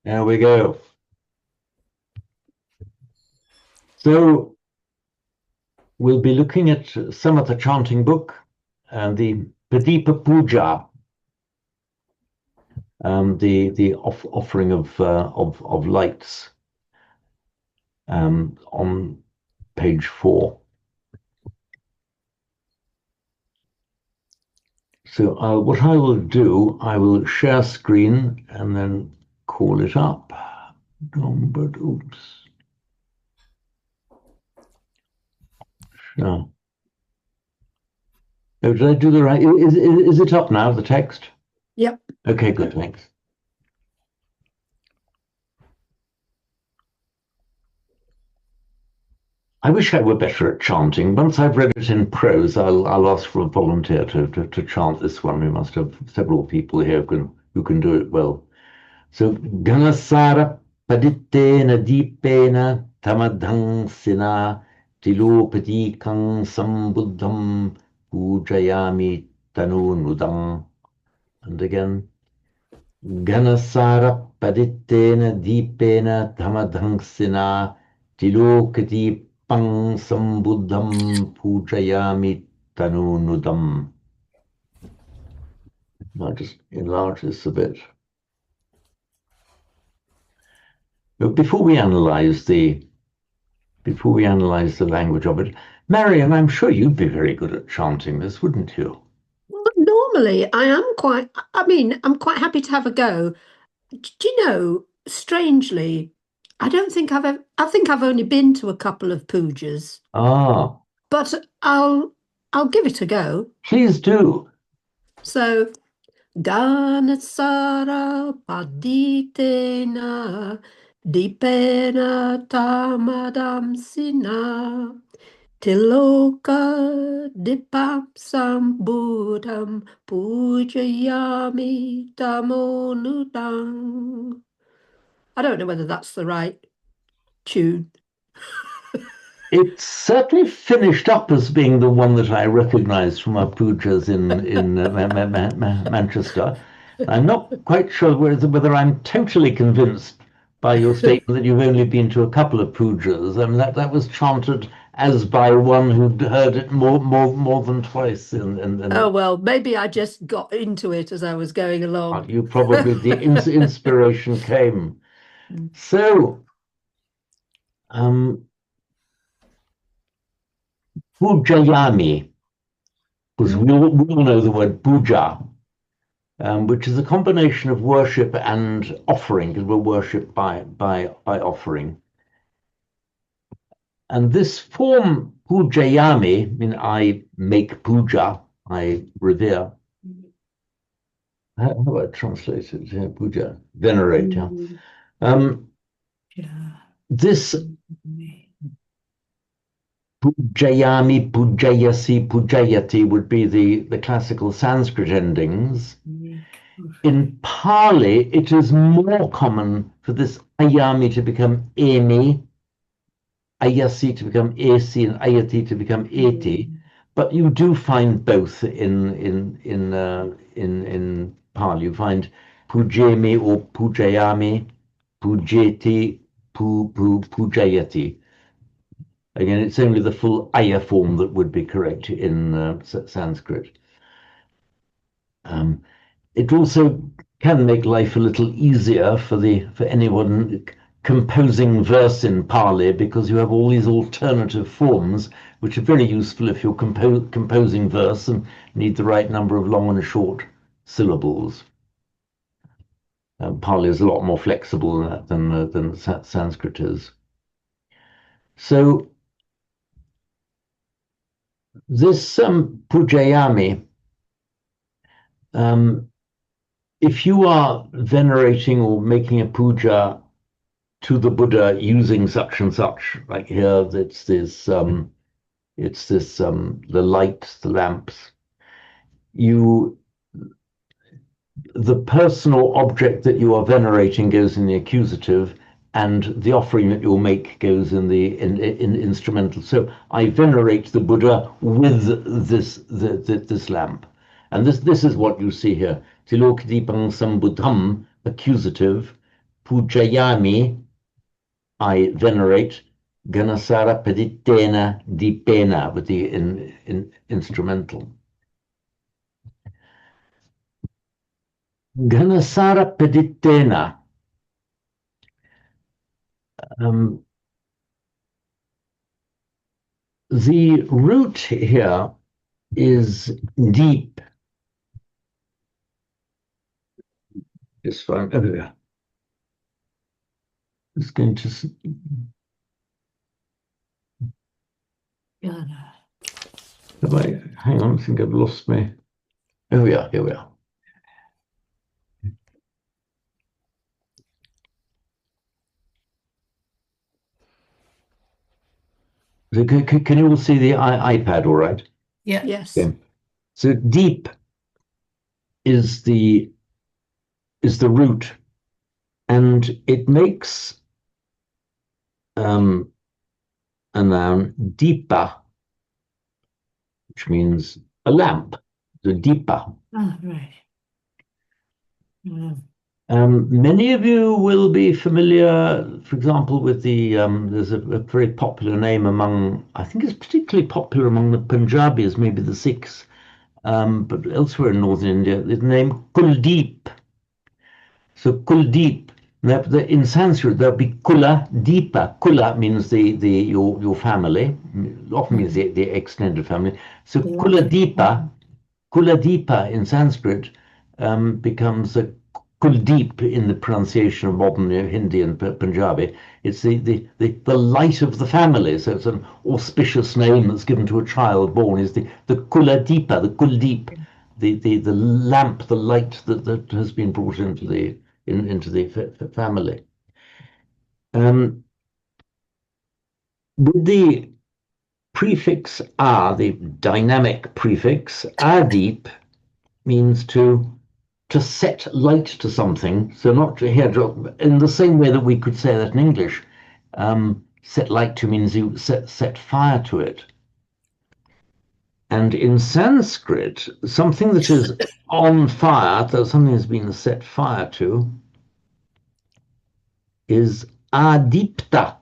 There we go. So we'll be looking at Samatha Chanting Book and the Padipa Puja, the offering of lights, on page 4. So what I will do, I will share screen and then call it up. But oops. Sure. Oh, did I do the right? Is it up now, the text? Yep. Okay, good, thanks. I wish I were better at chanting. Once I've read it in prose, I'll ask for a volunteer to chant this one. We must have several people here who can do it well. So Ganasara Padittena Deepena Tamadhangsina Tilopatikang Sambuddham Pujayami Tanunudam. And again. Ganasara Padittena Deepena Tamadhangsina Tilokati Pang Sambuddham Pujayami Tanunudam. I'll just enlarge this a bit. But before we analyze the language of it, Marion, I'm sure you'd be very good at chanting this, wouldn't you? Well, normally I'm quite happy to have a go. Do you know, strangely, I think I've only been to a couple of pujas, Ah, but I'll give it a go. please do. So, Ganasara Paditena Dipena Tamadamsina Tiloka Dipam Sambuddham Pujayami Tamonudang. I don't know whether that's the right tune. It certainly finished up as being the one that I recognized from our pujas in Manchester. I'm not quite sure whether I'm totally convinced by your statement that you've only been to a couple of pujas. I mean, that was chanted as by one who'd heard it more than twice. Oh, well, maybe I just got into it as I was going along. You probably, the inspiration came. So, Pujayami, because we all know the word puja, which is a combination of worship and offering, because we're worshipped by offering. And this form pujayami, I mean, I make puja, I revere. How do I translate it? Yeah, puja, venerate. Yeah. This pujayami, pujayasi, pujayati would be the classical Sanskrit endings. In Pali, it is more common for this ayami to become emi, ayasi to become esi, and ayati to become eti. But you do find both in Pali. You find pujemi or pujayami, pujeti, pujayati. Again, it's only the full aya form that would be correct in Sanskrit. It also can make life a little easier for anyone composing verse in Pali, because you have all these alternative forms which are very useful if you're composing verse and need the right number of long and short syllables. Pali is a lot more flexible than Sanskrit is. So this Pujayami, if you are venerating or making a puja to the Buddha using such and such, like here, the lights, the lamps, the person or object that you are venerating goes in the accusative, and the offering that you'll make goes in the instrumental. So I venerate the Buddha with this lamp. And this is what you see here. Tilokadipang sambuddham, accusative, pujayami, I venerate, Ganasara Paditena Dipena, with the instrumental. Ganasara Paditena. The root here is deep. It's fine. Oh, yeah. It's going to. Have I? Hang on, I think I've lost me. Oh, yeah, here we are. So can you all see the iPad all right? Yeah. Yes. Okay. So deep is the root, and it makes a noun deepa, which means a lamp. So deepa. Oh, right. Mm. Many of you will be familiar, for example, with there's a very popular name among, I think it's particularly popular among the Punjabis, maybe the Sikhs, but elsewhere in northern India, the name Kuldeep. So Kuldeep, in Sanskrit, there'll be Kula Deepa. Kula means your family, often means the extended family. So Kula Deepa in Sanskrit becomes a Kuldeep in the pronunciation of modern Hindi and Punjabi. It's the light of the family. So it's an auspicious name that's given to a child born, is the Kula Deepa, the Kuldeep, the lamp, the light that has been brought into the family. With the prefix "a," the dynamic prefix, "adeep" means to set light to something. So not to here in the same way that we could say that in English. Set light to means you set fire to it. And in Sanskrit, something that is on fire, that something has been set fire to, is adipta,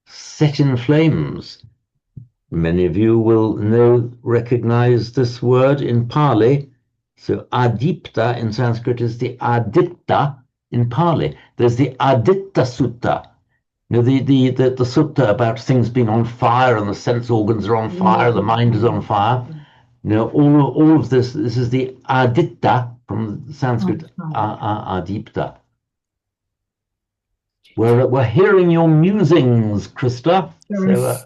set in flames. Many of you will recognize this word in Pali. So adipta in Sanskrit is the aditta in Pali. There's the Aditta Sutta. You know, the sutta about things being on fire and the sense organs are on fire, the mind is on fire. You know, all of this is the aditta from Sanskrit, adipta. We're hearing your musings, Krista. So,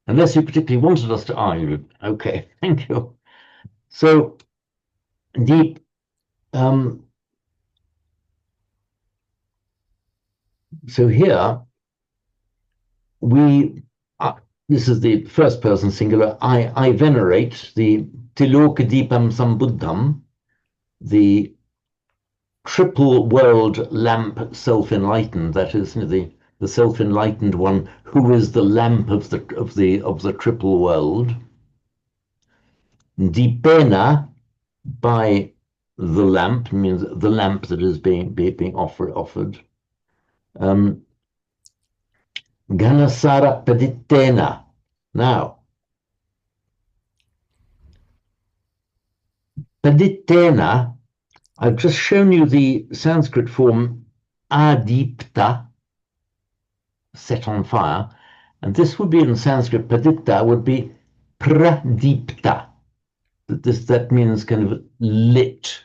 unless you particularly wanted us to argue. Okay, thank you. So, deep. So here this is the first person singular. I venerate the Tiloka Deepam Sambuddham, the triple world lamp self-enlightened. That is the self-enlightened one who is the lamp of the triple world. Dipena, by the lamp, means the lamp that is being offered. Ganasara Paditena. Now, Paditena, I've just shown you the Sanskrit form adipta, set on fire, and this would be in Sanskrit, Padita would be pradipta. That means kind of lit.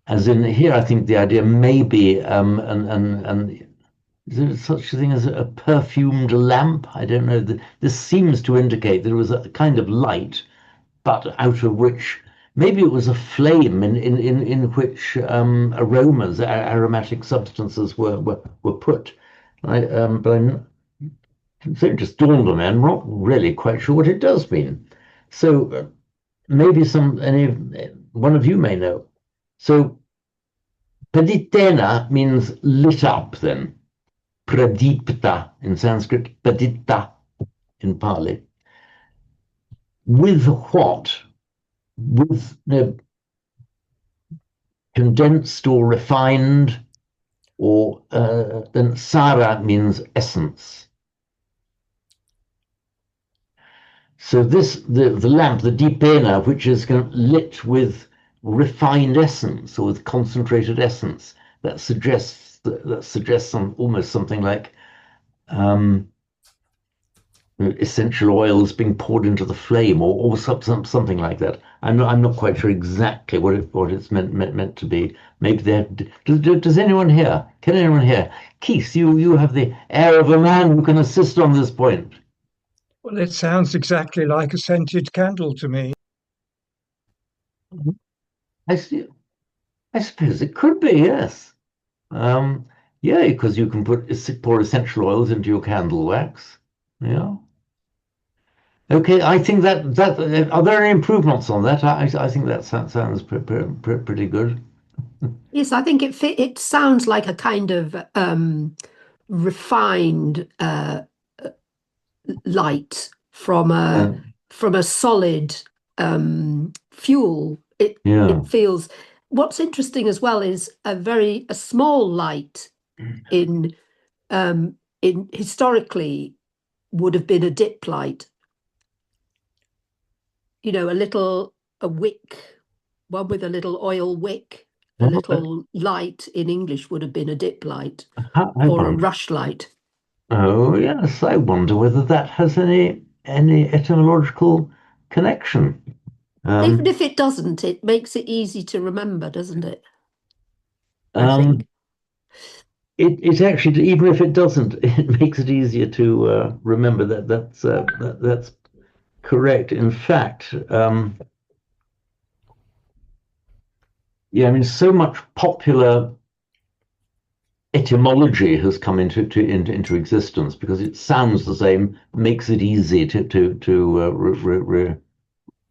As in here, I think the idea may be is there such a thing as a perfumed lamp? I don't know. This seems to indicate there was a kind of light, but out of which maybe it was a flame in which aromas, aromatic substances were put. But so it just dawned on me. I'm not really quite sure what it does mean. So maybe one of you may know. So paditena means lit up then. Pradipta in Sanskrit, padita in Pali. With what? With condensed or refined, or then sara means essence. So the lamp, the dipena, which is lit with refined essence or with concentrated essence, that suggests almost something like um, essential oils being poured into the flame, or something like that. I'm not quite sure exactly what it's meant to be. Maybe does anyone here? Can anyone here? Keith, you have the air of a man who can assist on this point. Well, it sounds exactly like a scented candle to me. I see. I suppose it could be, yes. Um, yeah, because you can pour essential oils into your candle wax. Yeah. Okay, I think that are there any improvements on that? I think that sounds pretty good. Yes, I think it sounds like a kind of refined light Uh, from a solid fuel. It yeah. feels. What's interesting as well is a small light in historically would have been a dip light. A wick, one with a little oil wick. A Oh, little light in English would have been a dip light I or a wonder. rush light. Oh yes, I wonder whether that has any etymological connection. Even Um, if it doesn't, it makes it easy to remember, doesn't it? I um, think. it actually, even if it doesn't, it makes it easier to remember that's correct. In fact, yeah, I mean, so much popular etymology has come into existence because it sounds the same, makes it easy to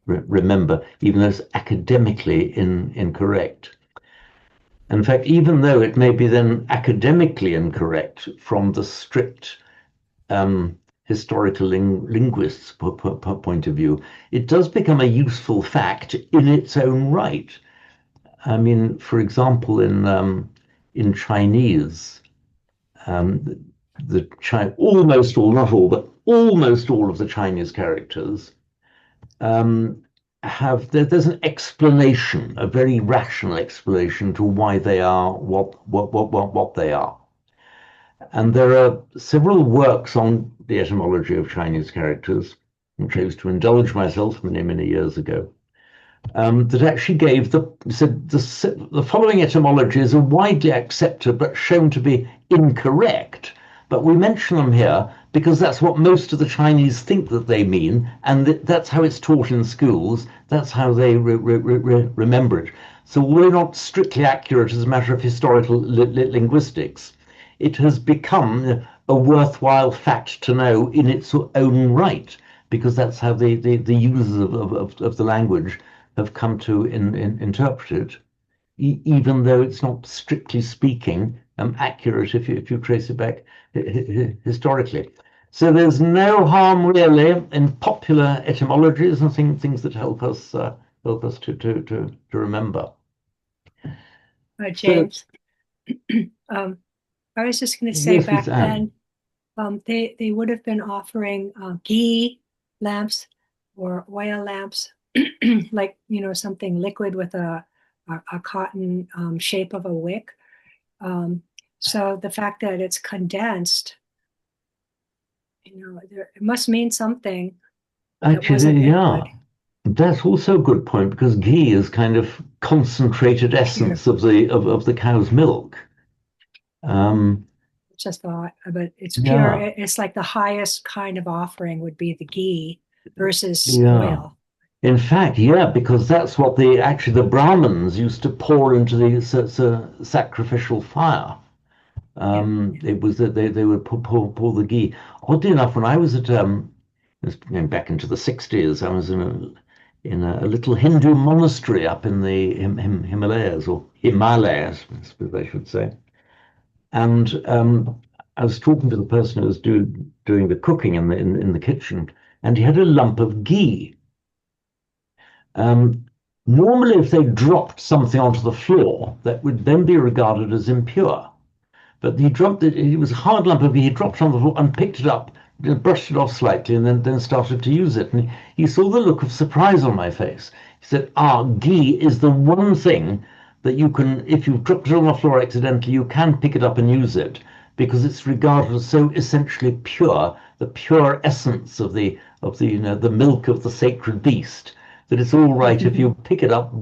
remember, even though it's academically incorrect. In fact, even though it may be then academically incorrect from the strict historical linguists' point of view, it does become a useful fact in its own right. I mean, for example, in Chinese, um, almost all, not all, but almost all of the Chinese characters um, there's an explanation, a very rational explanation to why they are what they are. And there are several works on the etymology of Chinese characters, which I used to indulge myself many years ago, that actually gave said the following etymologies are widely accepted but shown to be incorrect. But we mention them here because that's what most of the Chinese think that they mean, and that's how it's taught in schools. That's how they remember it. So we're not strictly accurate as a matter of historical linguistics. It has become a worthwhile fact to know in its own right, because that's how the users of the language have come to interpret it, even though it's not strictly speaking accurate if you trace it back historically. So there's no harm really in popular etymologies and things that help us to remember. So James, I was just going to say yes, Miss back Anne. then, they would have been offering ghee lamps or oil lamps, like something liquid with a cotton shape of a wick. So the fact that it's condensed, it must mean something that wasn't Actually, yeah, liquid. that's also a good point because ghee is kind of concentrated Pure. essence of the cow's milk. Um, Just thought, but it's pure. yeah, It's like the highest kind of offering would be the ghee versus yeah. oil. In fact, yeah, because that's what the Brahmins used to pour into the sacrificial fire. Yeah. It was that they would pour the ghee. Oddly enough, when I was back into the 60s, I was in a little Hindu monastery up in the Himalayas, or Himalayas, I suppose I should say. And I was talking to the person who was doing the cooking in the kitchen, and he had a lump of ghee. Um, Normally, if they dropped something onto the floor, that would then be regarded as impure. But he dropped it, it was a hard lump of, he dropped it on the floor and picked it up, brushed it off slightly, and then started to use it. And he saw the look of surprise on my face. He said, ghee is the one thing that you can, if you've dropped it on the floor accidentally, you can pick it up and use it, because it's regarded as so essentially pure, the pure essence of the the milk of the sacred beast, that it's all right if you pick it up,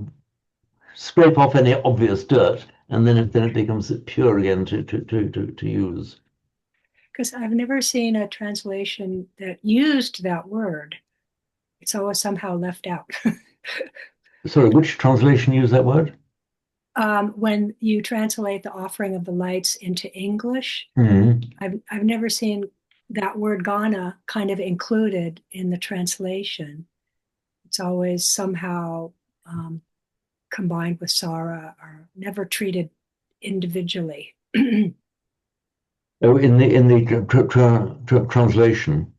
scrape off any obvious dirt, and then it becomes pure again to use. Because I've never seen a translation that used that word. It's always somehow left out. Sorry, which translation used that word? When you translate the offering of the lights into English, I've never seen that word Ghana kind of included in the translation. It's always somehow combined with Sara, or never treated individually. Oh, in the translation.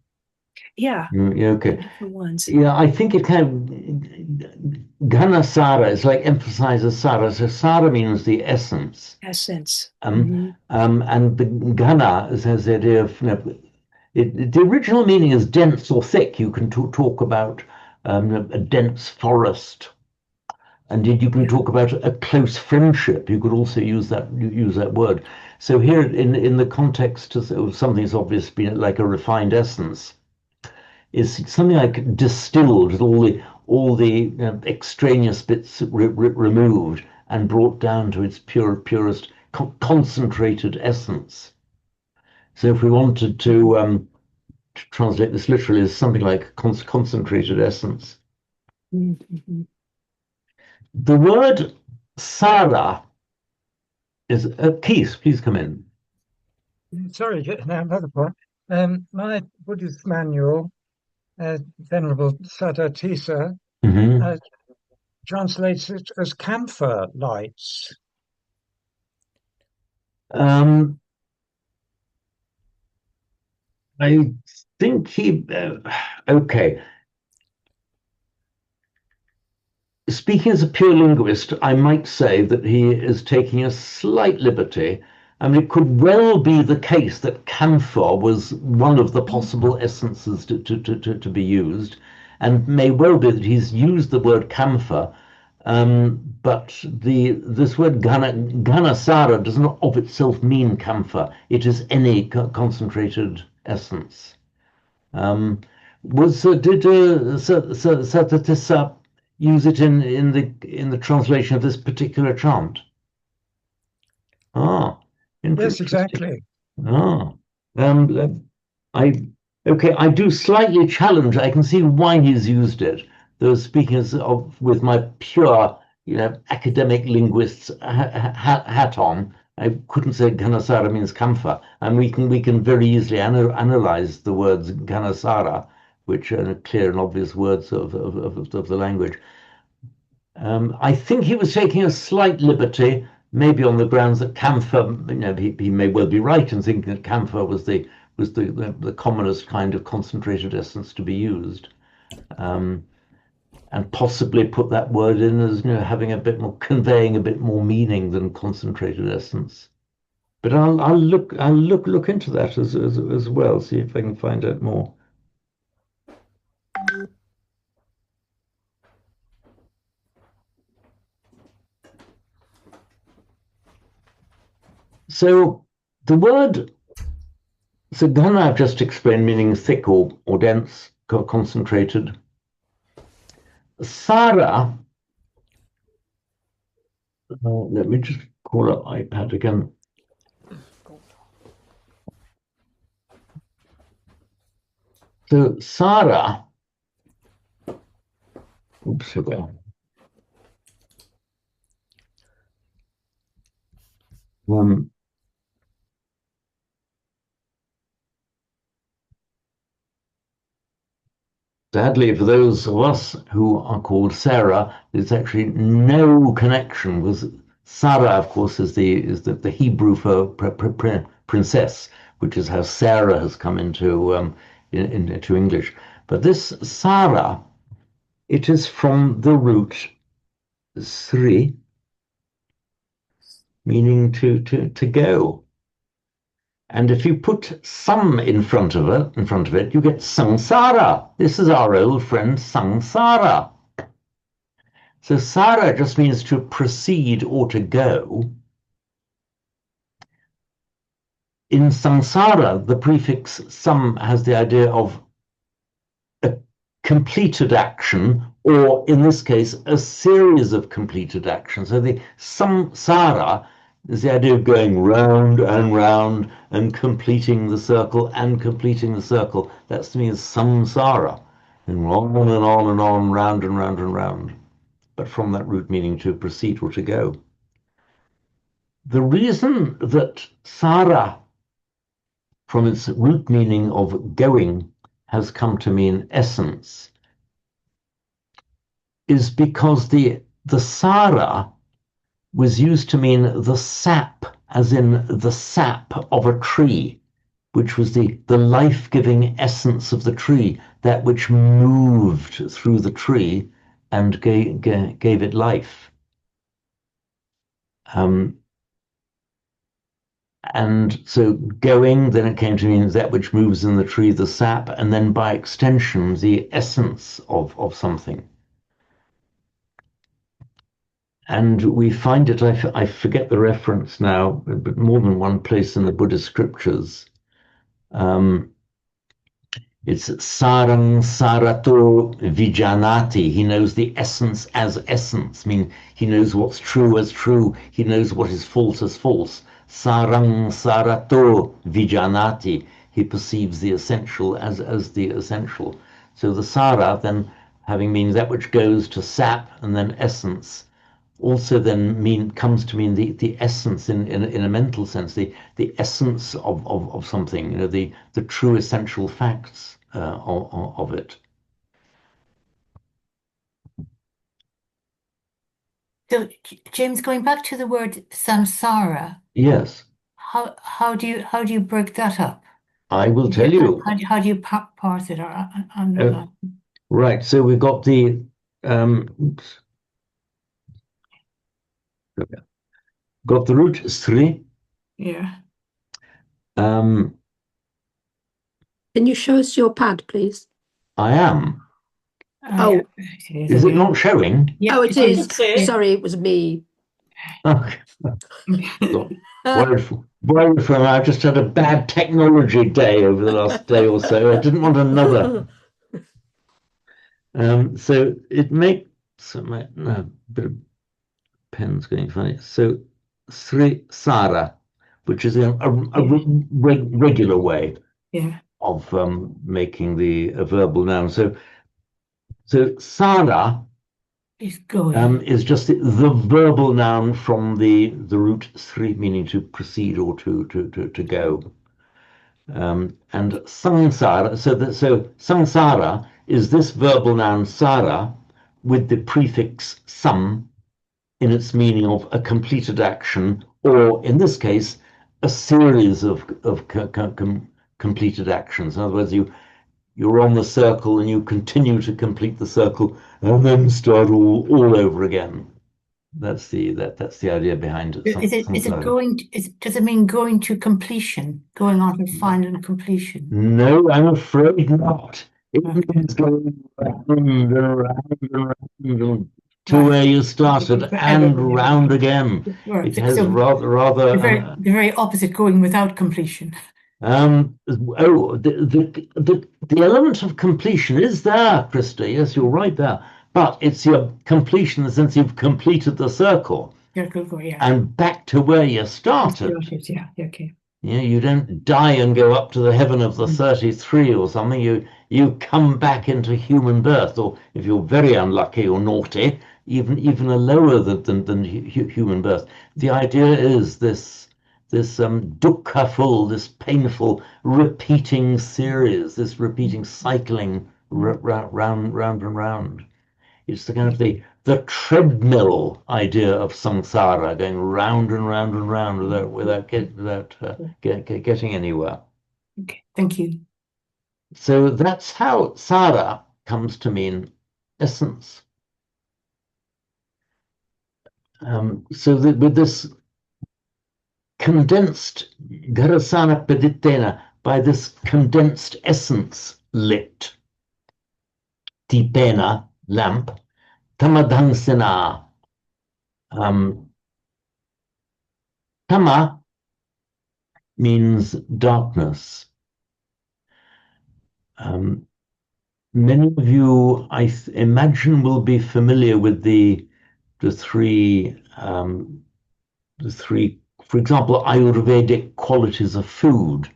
Yeah. Yeah, okay. Different ones. Yeah, I think it kind of Ghana Sara is like emphasizes Sara. So Sara means the essence. Essence. And the Ghana has the idea of the original meaning is dense or thick. You can talk about a dense forest. And you can talk about a close friendship. You could also use that word. So here, in the context of something that's obviously like a refined essence, is something like distilled with all the extraneous bits removed and brought down to its purest concentrated essence. So if we wanted to translate this literally as something like concentrated essence. The word Sara is Keith, please come in. Sorry, now another point. My Buddhist manual, Venerable Samatha Tisa, translates it as camphor lights. I think he okay. Speaking as a pure linguist, I might say that he is taking a slight liberty. I mean, it could well be the case that camphor was one of the possible essences to be used, and may well be that he's used the word camphor, but this word Ganasara does not of itself mean camphor. It is any concentrated essence. Did Satatissa use it in the translation of this particular chant? Yes, exactly. I do slightly challenge. I can see why he's used it. Though speaking with my pure, academic linguist's hat on, I couldn't say Ganasara means camphor, and we can very easily analyze the words Ganasara, which are clear and obvious words of the language. I think he was taking a slight liberty, maybe on the grounds that camphor. He may well be right in thinking that camphor was the commonest kind of concentrated essence to be used, and possibly put that word in as having a bit more, conveying a bit more meaning than concentrated essence. But I'll look into that as well, see if I can find out more. So the word, so Ghana I've just explained, meaning thick or dense, concentrated. Sara, let me just call up iPad again. So Sara, oops, here we are. Sadly, for those of us who are called Sarah, there's actually no connection with Sarah. Of course, is the Hebrew for princess, which is how Sarah has come into English. But this Sarah, it is from the root Sri, meaning to go. And if you put some in front of it, you get samsara. This is our old friend samsara. So sara just means to proceed or to go. In samsara, the prefix sam has the idea of a completed action, or in this case, a series of completed actions. So the samsara is the idea of going round and round and completing the circle and completing the circle. That's to me as samsara, and on and on and on, round and round and round. But from that root meaning to proceed or to go. The reason that sara, from its root meaning of going, has come to mean essence, is because the sara was used to mean the sap, as in the sap of a tree, which was the life-giving essence of the tree, that which moved through the tree and gave it life. And so going, then it came to mean that which moves in the tree, the sap, and then by extension, the essence of something. And we find it, I forget the reference now, but more than one place in the Buddhist scriptures. It's sarang sarato vijanati. He knows the essence as essence. I mean, he knows what's true as true. He knows what is false as false. Sarang sarato vijanati. He perceives the essential as the essential. So the sara then having means that which goes to sap and then essence, also then comes to mean the essence in a mental sense, the essence of something, the true essential facts of it. So, James, going back to the word samsara, Yes, how do you break that up? I will tell you. How do you parse it or underline? Right, so we've got the oops. Got the root sri. Yeah. Can you show us your pad, please? I am. Oh, Is it not showing? Yeah, oh, it is. it. Sorry, it was me. Okay. Worried for I've just had a bad technology day over the last day or so. I didn't want another. So it makes a bit of pen's going funny. So Sri Sara, which is a regular way of making a verbal noun. So Sara is going. Is just the verbal noun from the root Sri, meaning to proceed or to go. And samsara, so samsara is this verbal noun sara with the prefix sam in its meaning of a completed action, or in this case, a series of completed actions. In other words, you're on the circle and you continue to complete the circle and then start all over again. That's the idea behind it. Is it going? Does it mean going to completion? Going on to final completion? No, I'm afraid not. It means going round and round and round to where you started and round again. It has so rather the very opposite, going without completion. The element of completion is there, Krista. Yes, you're right there. But it's your completion in the sense you've completed the circle. And back to where you started. Yeah, okay. Yeah, you don't die and go up to the heaven of the 33 or something. You come back into human birth, or if you're very unlucky or naughty, even a lower than human birth. The idea is this dukkha-full, this painful repeating series, this repeating cycling round and round. It's the kind of the treadmill idea of samsara, going round and round and round without getting anywhere. Okay, thank you. So that's how sara comes to mean essence. with this condensed Garasana Paditena, by this condensed essence lit Tipena lamp, Tamadhansena. Tama means darkness. Many of you, I imagine, will be familiar with the three, for example, Ayurvedic qualities of food.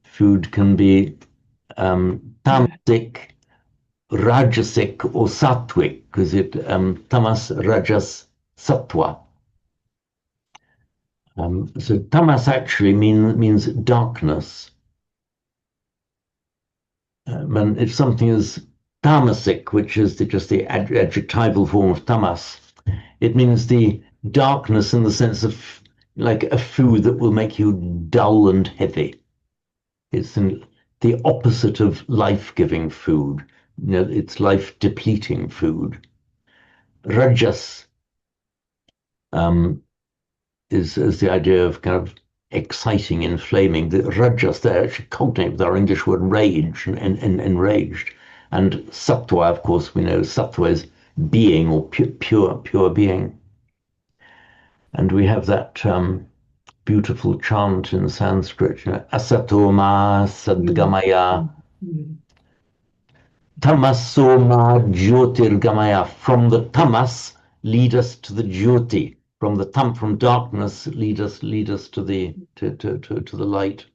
Food can be tamasic, rajasic, or sattvic, because it tamas, rajas, sattva. So tamas actually means darkness. And if something is tamasic, which is just the adjectival form of tamas, it means the darkness in the sense of like a food that will make you dull and heavy. It's the opposite of life-giving food. It's life-depleting food. Rajas is the idea of kind of exciting, inflaming. The rajas, they're actually cognate with our English word rage and enraged. And sattva, of course, we know sattva is being or pure being. And we have that beautiful chant in Sanskrit, asatoma sadgamaya, tamasoma jyotirgamaya. From the tamas, lead us to the jyoti. From darkness, lead us to the light.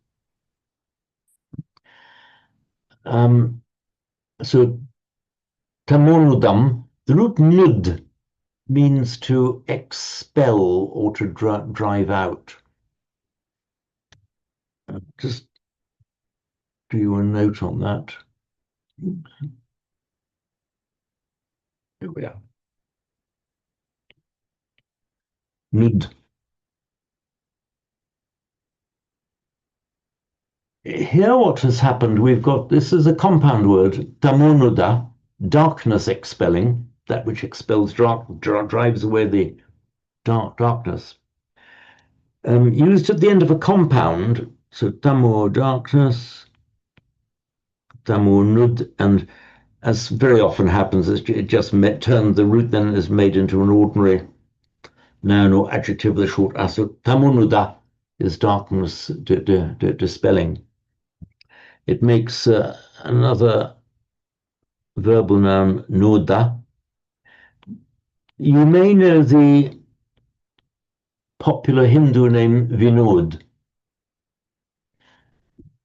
So tamonudam, the root nud means to expel or to drive out. Just do you a note on that? Here we are. Nud. Here what has happened, we've got, this is a compound word, tamonuda, darkness expelling, that which expels, drives away the darkness. Used at the end of a compound, so tamo, darkness, tamo, nud, and as very often happens, it just turned, the root then is made into an ordinary noun or adjective with a short a. So tamonuda is darkness dispelling. It makes another verbal noun, noda. You may know the popular Hindu name Vinod.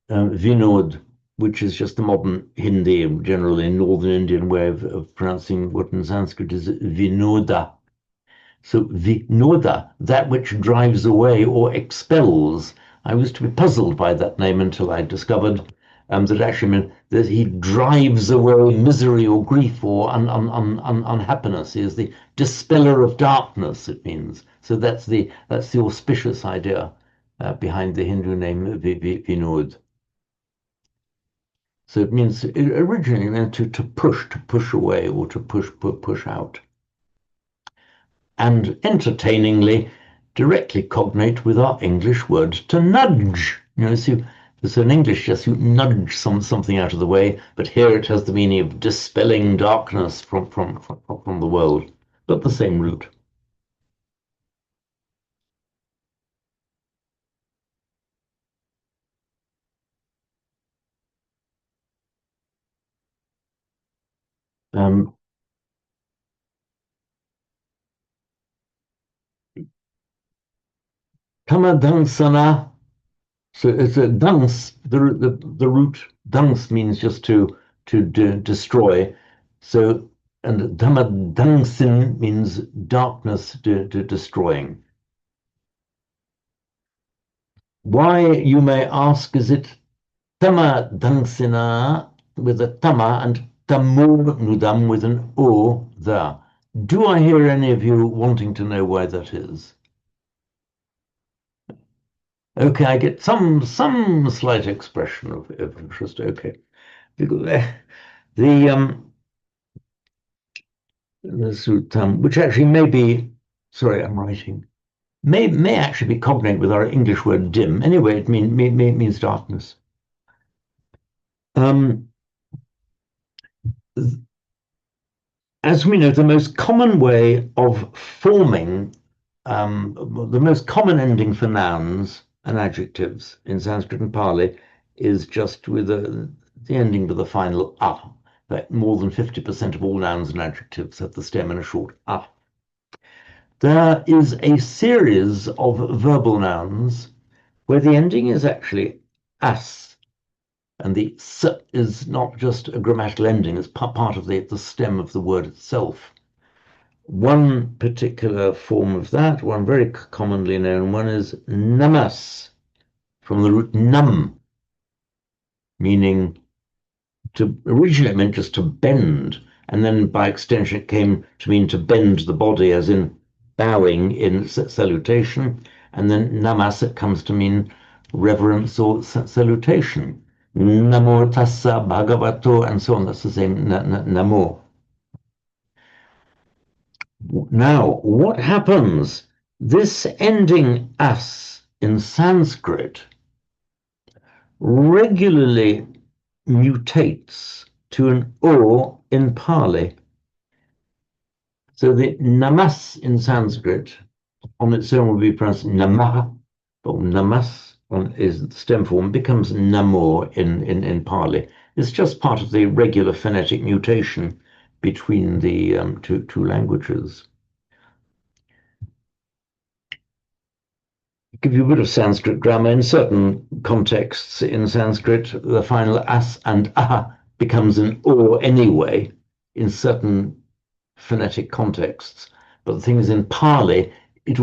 Vinod, which is just the modern Hindi, generally northern Indian way of pronouncing what in Sanskrit is Vinoda. So Vinoda, that which drives away or expels. I was to be puzzled by that name until I discovered that actually meant that he drives away misery or grief or unhappiness. He is the dispeller of darkness, it means. So that's the auspicious idea behind the Hindu name Vinod. So it means originally meant to push away or to push out. And entertainingly, directly cognate with our English word to nudge. So in English, yes, you nudge something out of the way, but here it has the meaning of dispelling darkness from the world, but the same root. Tamadansana. So it's a dans. The root dans means just to destroy. So and damadansin means darkness destroying. Why, you may ask, is it tamadansina with a tama and tamurnudam with an o there? Do I hear any of you wanting to know why that is? Okay, I get some slight expression of interest. Okay, the which actually may be sorry, I'm writing, may actually be cognate with our English word dim. Anyway, it means darkness. As we know, the most common way of forming, the most common ending for nouns and adjectives in Sanskrit and Pali is just with the ending with the final a. Like more than 50% of all nouns and adjectives have the stem and a short a. There is a series of verbal nouns where the ending is actually as, and the s is not just a grammatical ending, it's part of the stem of the word itself. One particular form of that, one very commonly known one, is namas, from the root nam, meaning originally it meant just to bend, and then by extension it came to mean to bend the body, as in bowing in salutation, and then namas, it comes to mean reverence or salutation. Namo tassa bhagavato, and so on. That's the same namo. Now, what happens? This ending as in Sanskrit regularly mutates to an o in Pali. So the namas in Sanskrit on its own would be pronounced namah, but namas is the stem form, becomes namo in Pali. It's just part of the regular phonetic mutation between the two languages. Give you a bit of Sanskrit grammar. In certain contexts in Sanskrit, the final as and ah becomes an o anyway in certain phonetic contexts. But the thing is, in Pali, it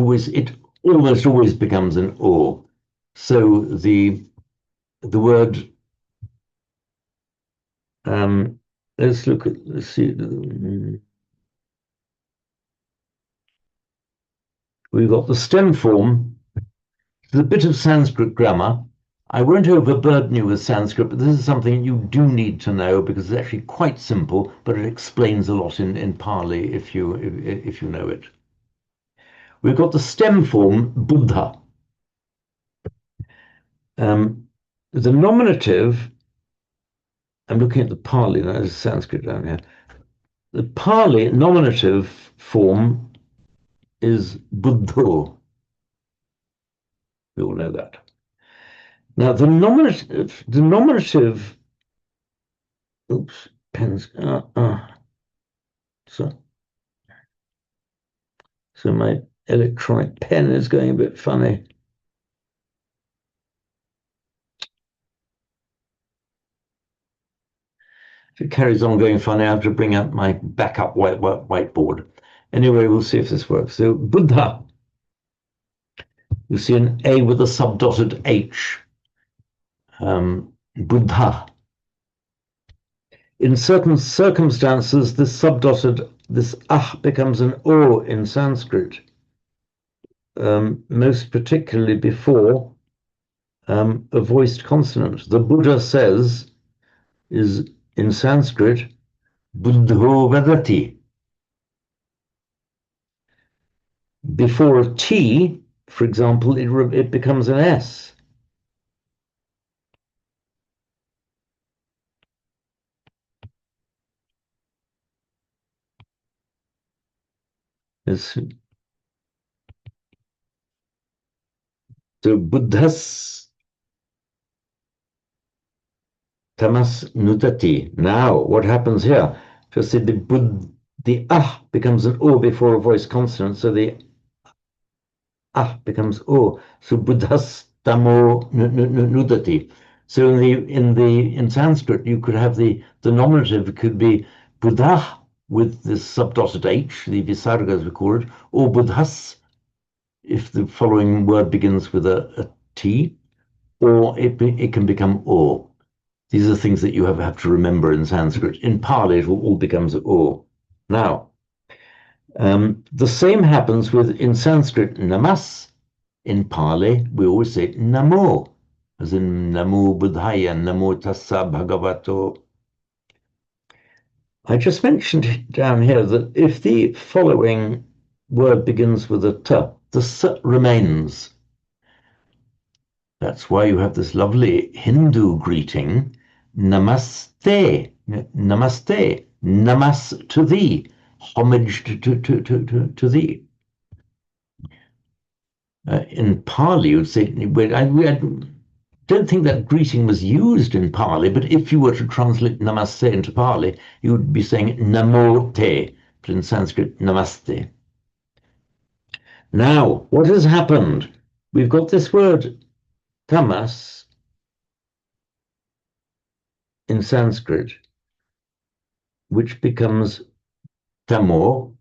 almost always becomes an o. So the word, let's see. We've got the stem form. There's a bit of Sanskrit grammar. I won't overburden you with Sanskrit, but this is something you do need to know because it's actually quite simple, but it explains a lot in Pali if you know it. We've got the stem form Buddha. The nominative, I'm looking at the Pali, now there's Sanskrit down here. The Pali nominative form is Buddho. We all know that. Now the nominative, oops, pens, so my electronic pen is going a bit funny. If it carries on going funny, I have to bring out my backup whiteboard. Anyway, we'll see if this works. So Buddha, you see an A with a subdotted H. Buddha. In certain circumstances, this ah becomes an o in Sanskrit. Most particularly before a voiced consonant. The Buddha says is in Sanskrit, Buddho Vedati. Before a T, for example, it becomes an S. So Buddhas tamas nutati. Now, what happens here? Just see the ah becomes an o before a voiced consonant, so the ah becomes o. So Buddhas tamo nutati. So in Sanskrit, you could have the nominative could be Buddha with this subdotted H, the visarga as we call it, or Buddhas if the following word begins with a T, or it can become O. These are things that you have to remember in Sanskrit. In Pali, it all becomes O. Now, the same happens in Sanskrit, namas. In Pali, we always say namo, as in namo buddhaya, namo tassa bhagavato. I just mentioned down here that if the following word begins with a T. The S remains. That's why you have this lovely Hindu greeting, Namaste, Namaste, Namas to thee, homage to thee. In Pali, you'd say, I don't think that greeting was used in Pali, but if you were to translate Namaste into Pali, you would be saying Namo Te, but in Sanskrit, Namaste. Now, what has happened? We've got this word tamas in Sanskrit, which becomes tamo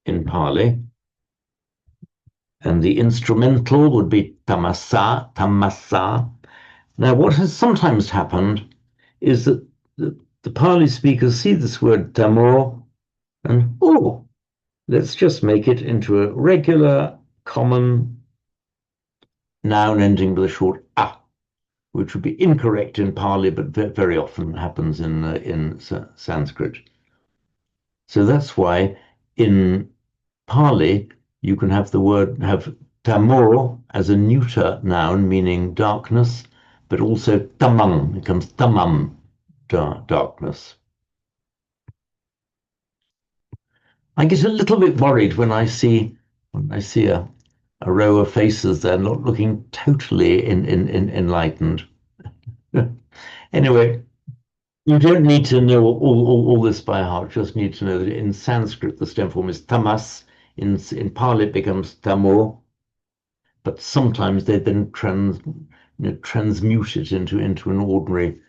in Pali, and the instrumental would be tamasa, tamasa. Now, what has sometimes happened is that the Pali speakers see this word tamo and, oh, let's just make it into a regular, common noun ending with a short a, which would be incorrect in Pali, but very often happens in Sanskrit. So that's why in Pali you can have the word have tamor as a neuter noun meaning darkness, but also tamam becomes tamam, darkness. I get a little bit worried when I see a row of faces there not looking totally enlightened. Anyway, you don't need to know all this by heart. Just need to know that in Sanskrit the stem form is tamas. In Pali it becomes tamor, but sometimes they then transmute it into an ordinary,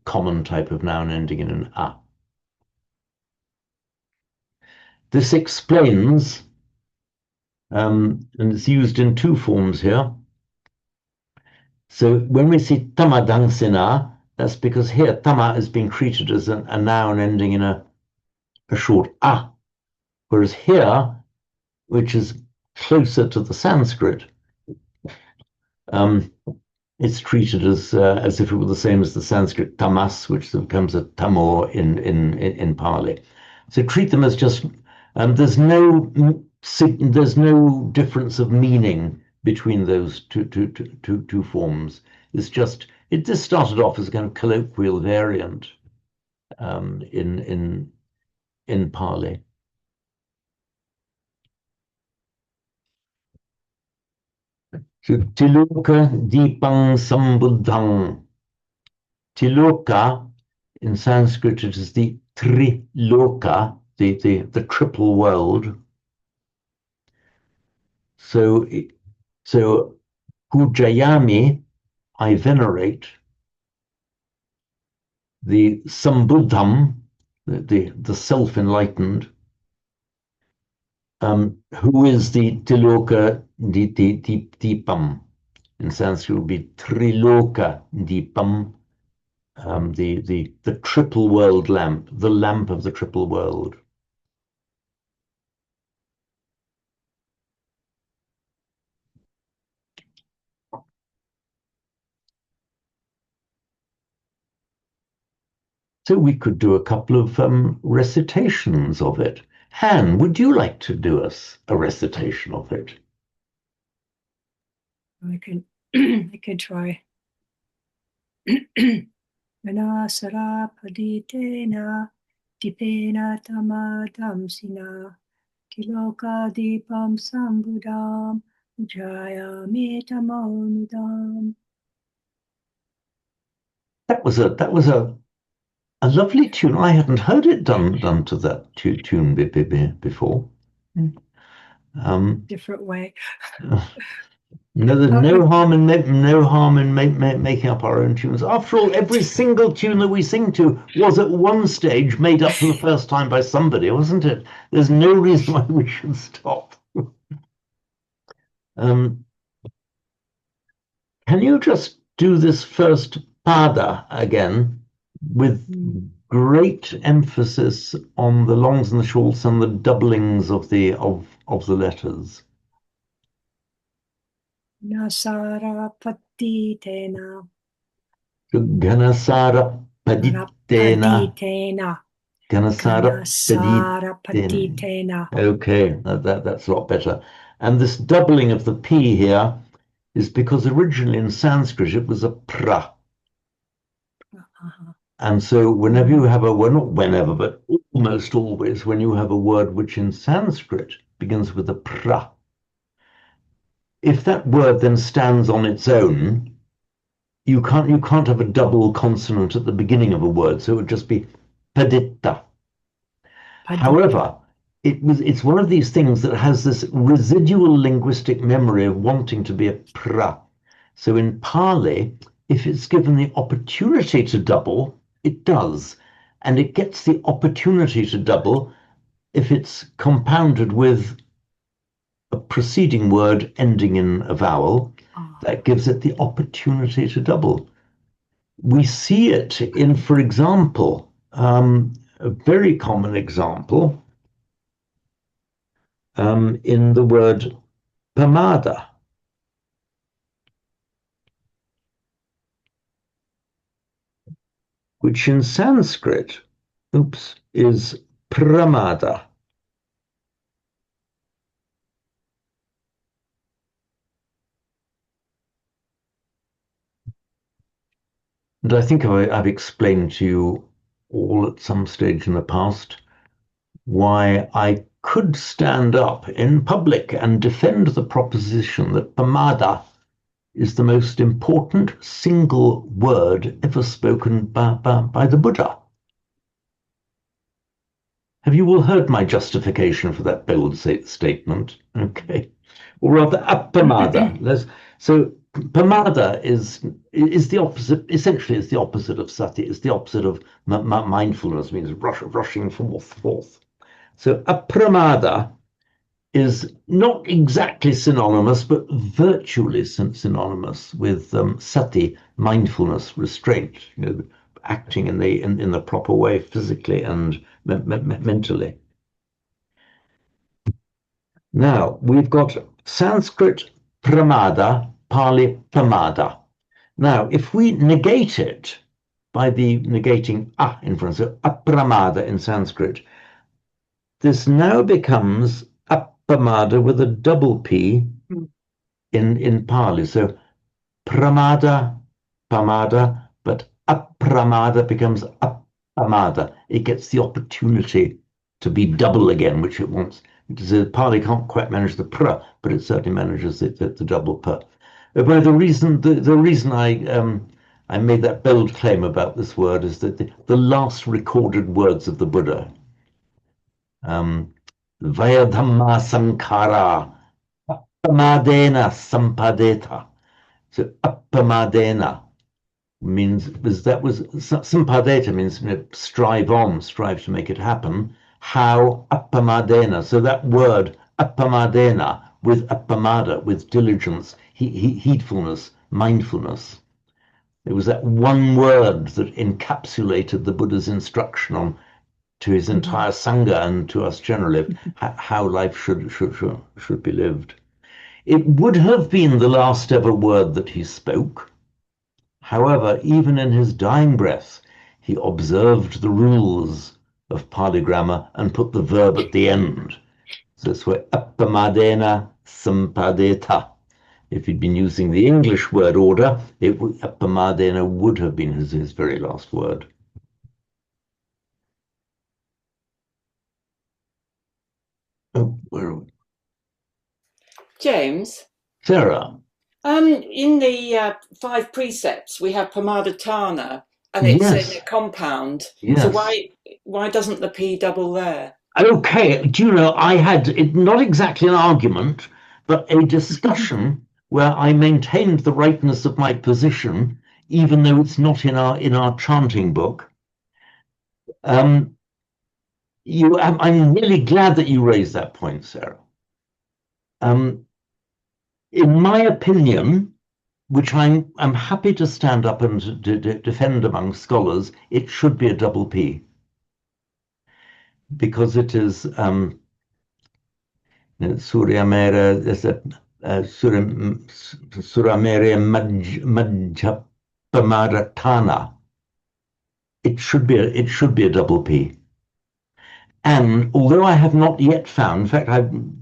common type of noun ending in an a. This explains, and it's used in two forms here. So when we see tamadangsina, that's because here tama is being treated as a noun ending in a short a, whereas here, which is closer to the Sanskrit, it's treated as if it were the same as the Sanskrit tamas, which becomes a tamor in Pali. So treat them as just there's no difference of meaning between those two forms. It's just it just started off as a kind of colloquial variant in Pali. Tiloka Dipang Sambuddhang. Tiloka, in Sanskrit, it is the Triloka, the triple world. So Pujayami, I venerate the Sambuddham, the self-enlightened, who is the Tiloka Deepam. In Sanskrit, it would be Triloka Deepam, the triple world lamp, the lamp of the triple world. So we could do a couple of recitations of it. Han, would you like to do us a recitation of it? I could try. Manasara paditena dipena tamadamsina kiloka dipam sambudam jaya metamonudam. That was a lovely tune. I hadn't heard it done to that tune before. Different way. No, there's no harm in making up our own tunes. After all, every single tune that we sing to was at one stage made up for the first time by somebody, wasn't it? There's no reason why we should stop. Can you just do this first pada again with great emphasis on the longs and the shorts and the doublings of the letters? Nasara paditena. Ganasara paditena. Ganasara Ganasara Paditena. Patitena. Okay, that's a lot better. And this doubling of the P here is because originally in Sanskrit it was a pra. Uh-huh. And so whenever you have well, not whenever, but almost always when you have a word which in Sanskrit begins with a pra, if that word then stands on its own, you can't have a double consonant at the beginning of a word, so it would just be paditta. However, it's one of these things that has this residual linguistic memory of wanting to be a pra. So in Pali, if it's given the opportunity to double, it does. And it gets the opportunity to double if it's compounded with a preceding word ending in a vowel. That gives it the opportunity to double. We see it in, for example, a very common example in the word pamada, which in Sanskrit, is pramada. And I think I've explained to you all at some stage in the past why I could stand up in public and defend the proposition that pamada is the most important single word ever spoken by the Buddha. Have you all heard my justification for that bold statement? Okay. Or rather, apamada. So pamada is the opposite, essentially is the opposite of sati, it's the opposite of mindfulness, means rushing forth. So apramada is not exactly synonymous, but virtually synonymous with sati, mindfulness, restraint, acting in the proper way, physically and mentally. Now we've got Sanskrit pramada, Pali pamada. Now, if we negate it by the negating a in front, so apramada in Sanskrit, this now becomes appamada with a double P in Pali. So pramada, pamada, but appramada becomes appamada. It gets the opportunity to be double again, which it wants. So Pali can't quite manage the pra, but it certainly manages the double pa. But the reason I made that bold claim about this word is that the last recorded words of the Buddha, Vayadhamma Sankara, Appamadena Sampadeta. So Appamadena means Sampadeta means strive on, strive to make it happen. How Appamadena? So that word Appamadena with Appamada, with diligence, heedfulness, mindfulness. It was that one word that encapsulated the Buddha's instruction on to his entire Sangha and to us generally, how life should be lived. It would have been the last ever word that he spoke. However, even in his dying breath, he observed the rules of Pali grammar and put the verb at the end. So that's where appamadena sampadeta. If he'd been using the English word order, appamadena would have been his very last word. Oh, where are we? James, Sarah. in the 5 precepts, we have Pamadatana, and it's Yes. in a compound. Yes. So why doesn't the P double there? Okay, do you know, I had not exactly an argument, but a discussion where I maintained the rightness of my position, even though it's not in our chanting book. I'm really glad that you raised that point, Sarah. In my opinion, which I'm happy to stand up and defend among scholars, it should be a double P. Because it is Suryamera Majjapamaratana. It should be a double P. And although I have not yet found, in fact,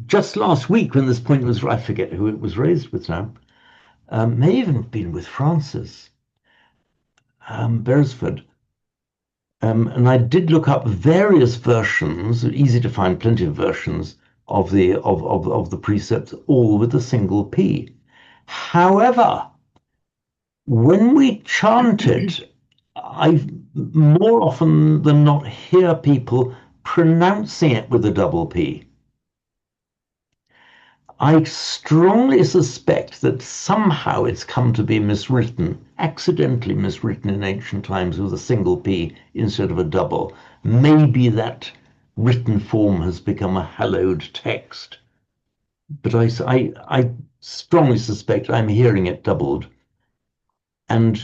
just last week when this point was, I forget who it was raised with now, may even have been with Francis Beresford. And I did look up various versions, easy to find, plenty of versions of the precepts, all with a single P. However, when we chant it, I more often than not hear people pronouncing it with a double P. I strongly suspect that somehow it's come to be miswritten, accidentally miswritten in ancient times with a single P instead of a double. Maybe that written form has become a hallowed text. But I strongly suspect I'm hearing it doubled. And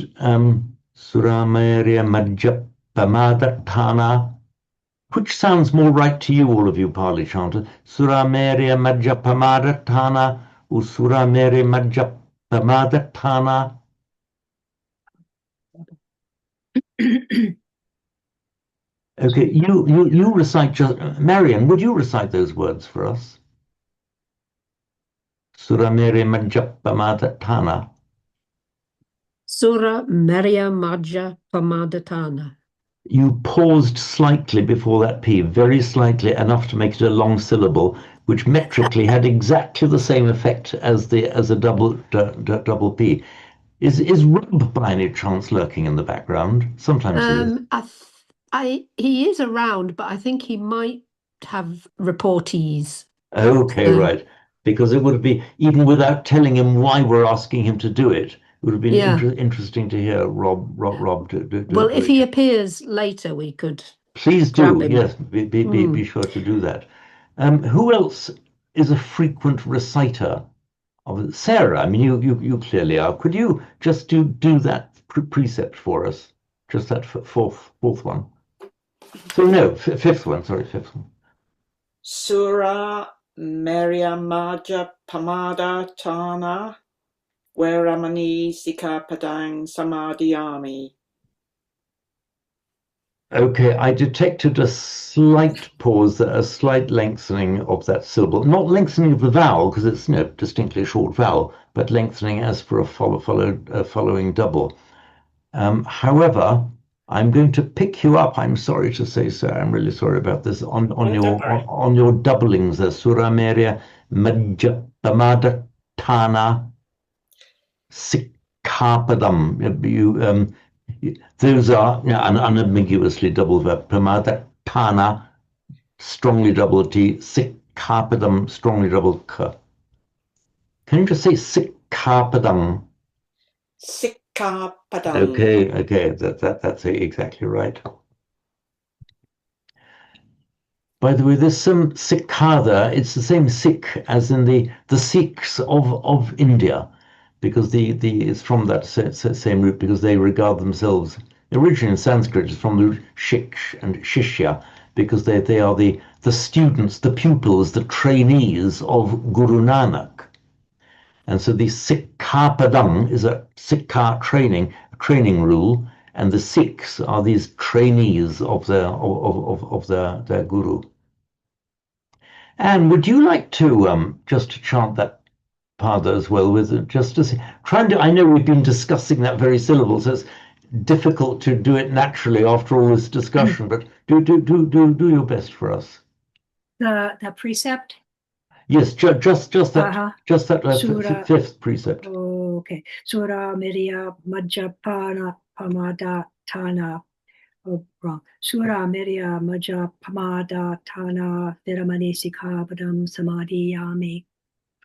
Suramerya Majja Pamadatthana, which sounds more right to you, all of you Pali chanters? Suramerya Majja Pamadatthana or Suramerya Majja Pamadatthana? Okay, you recite just Marian, would you recite those words for us? Suramerya Majja Pamadatthana. Sura Merya Majja Pamadatthana. You paused slightly before that P, very slightly, enough to make it a long syllable, which metrically had exactly the same effect as a double P. Is Rob by any chance lurking in the background? Sometimes he is. He is around, but I think he might have reportees. Okay, right. Because it would be, even without telling him why we're asking him to do it, it would have been interesting to hear Rob do well, do if it. he appears later, we could please grab do. him. Yes, be sure to do that. Who else is a frequent reciter of it? Sarah? I mean, you clearly are. Could you just do that precept for us? Just that fourth one. So no, fifth one. Sorry, fifth one. Sura Maryamaja Pamada Tana Veramani Sikapadang Samadhiyami. Okay, I detected a slight pause, a slight lengthening of that syllable. Not lengthening of the vowel, because it's distinctly a short vowel, but lengthening as for a following double. However, I'm going to pick you up. I'm sorry to say, sir. I'm really sorry about this. On your doublings, there, Suramerya Majja Pamadatthana Sikkapadam. Those are unambiguously double verb. Pamadatthana, strongly double T. Sikkapadam, strongly double K. Can you just say Sikkapadam? Sikkapadam. Okay, that's exactly right. By the way, there's some Sikhada. It's the same Sikh as in the Sikhs of India, because it's from that same root, because they regard themselves originally in Sanskrit is from the root Shiksh and Shishya, because they are the students, the pupils, the trainees of Guru Nanak. And so the Sikkhapadam is a Sikha training rule, and the Sikhs are these trainees of their guru. Anne, would you like to just to chant that pada as well with just to try and do? I know we've been discussing that very syllable, so it's difficult to do it naturally after all this discussion. But do your best for us. The precept. Yes, just that fifth precept. Okay. Sura Mirya Majjapana Pamada Tana. Oh, wrong. Sura Mirya Majja Pamada Tana Viramani Sikhabadam Samadhiyami.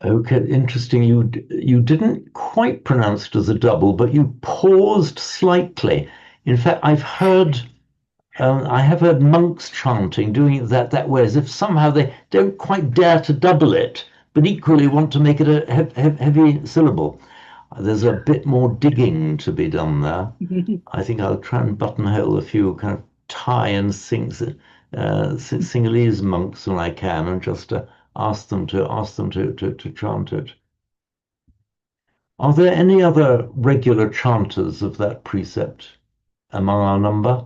Okay, interesting. You didn't quite pronounce it as a double, but you paused slightly. In fact, I have heard monks chanting, doing it that way, as if somehow they don't quite dare to double it, but equally want to make it a heavy syllable. There's a bit more digging to be done there. I think I'll try and buttonhole a few kind of Thai and Sinhalese monks when I can, and just ask them to chant it. Are there any other regular chanters of that precept among our number?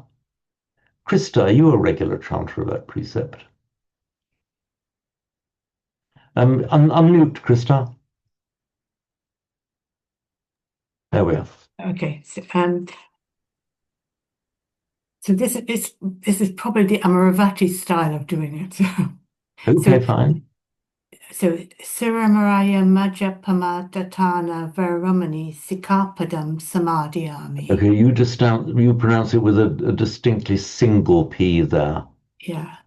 Krista, are you a regular chanter of that precept? Unmute, Krista. There we are. Okay, so this is probably the Amaravati style of doing it. Okay, fine. So Suramaraya Majapamadatana Varamani Sikapadam Samadhyami. Okay, you pronounce it with a distinctly single P there. Yeah.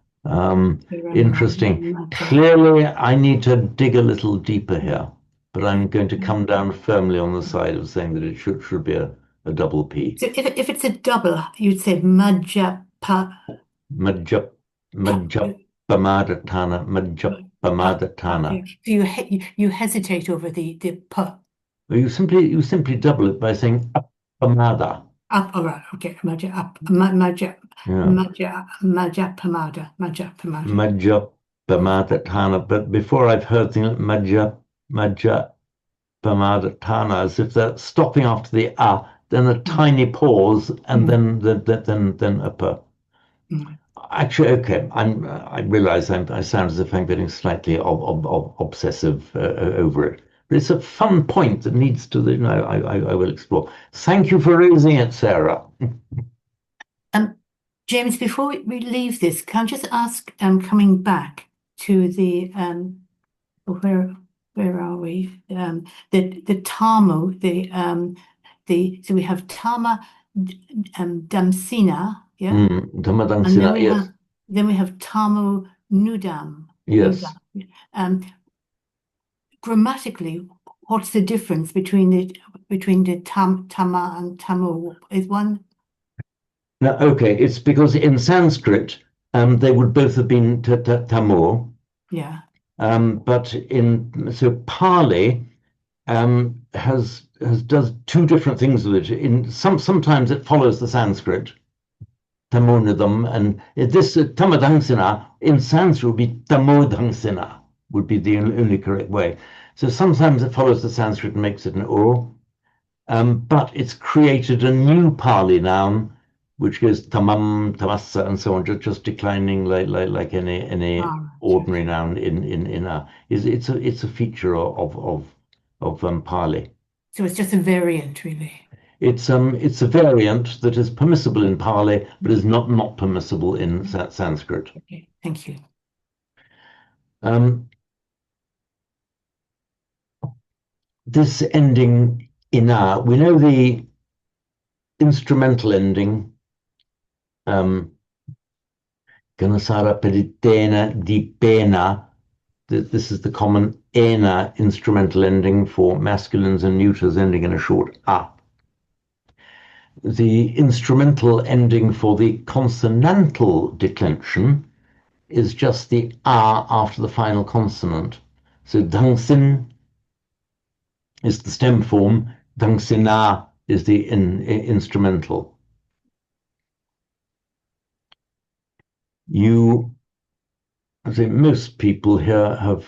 Interesting. Clearly, I need to dig a little deeper here, but I'm going to come down firmly on the side of saying that it should be a double P. So if it's a double, you'd say Majapa. Majapamadatana, Majapamadatana. So you hesitate over the p. You simply double it by saying Appamada. Up, all right, okay. Majapamada. Majapamadatana. But before I've heard things Majapamadatana, as if they're stopping after the then a tiny pause, and then a p. Actually, okay. I realize I sound as if I'm getting slightly obsessive over it. But it's a fun point that needs to, I will explore. Thank you for raising it, Sarah. James, before we leave this, can I just ask, coming back to the where are we? The Tamu, so we have Tama Damsina, yeah? Tama And Damsina, yes. Then we have Tamu Nudam. Yes. Grammatically, what's the difference between the Tama and Tamu? Is one? No, okay. It's because in Sanskrit, they would both have been Tamur. Yeah. But so Pali does two different things with it. Sometimes it follows the Sanskrit, Tamonidam, and this Tamadhansina in Sanskrit would be Tamodhansina, would be the only correct way. So sometimes it follows the Sanskrit and makes it an O, but it's created a new Pali noun, which goes tamam, tamassa, and so on, just declining like any ordinary noun in a. It's a feature of Pali. So it's just a variant, really. It's a variant that is permissible in Pali, but is not permissible in Sanskrit. Okay, thank you. This ending ina, we know the instrumental ending. Ganasara peritena di pena. This is the common ena instrumental ending for masculines and neuters ending in a short a. The instrumental ending for the consonantal declension is just the a after the final consonant. So dangsin is the stem form, dangsina is the instrumental. I think most people here have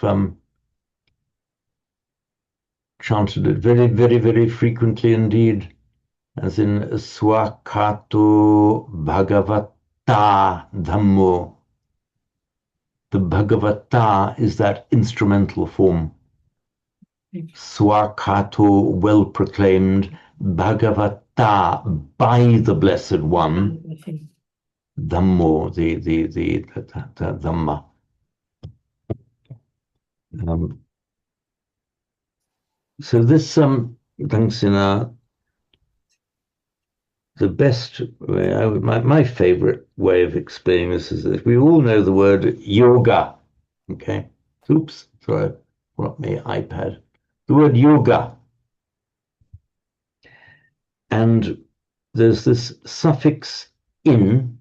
chanted it very, very, very frequently indeed, as in Swakato Bhagavata Dhammo. The Bhagavata is that instrumental form. Swakato, well proclaimed, Bhagavata, by the Blessed One, Dhammo, the Dhamma. So this Dangsina, the best way, my favorite way of explaining this is that we all know the word yoga. Okay. Oops, sorry, I brought my iPad. The word yoga. And there's this suffix in,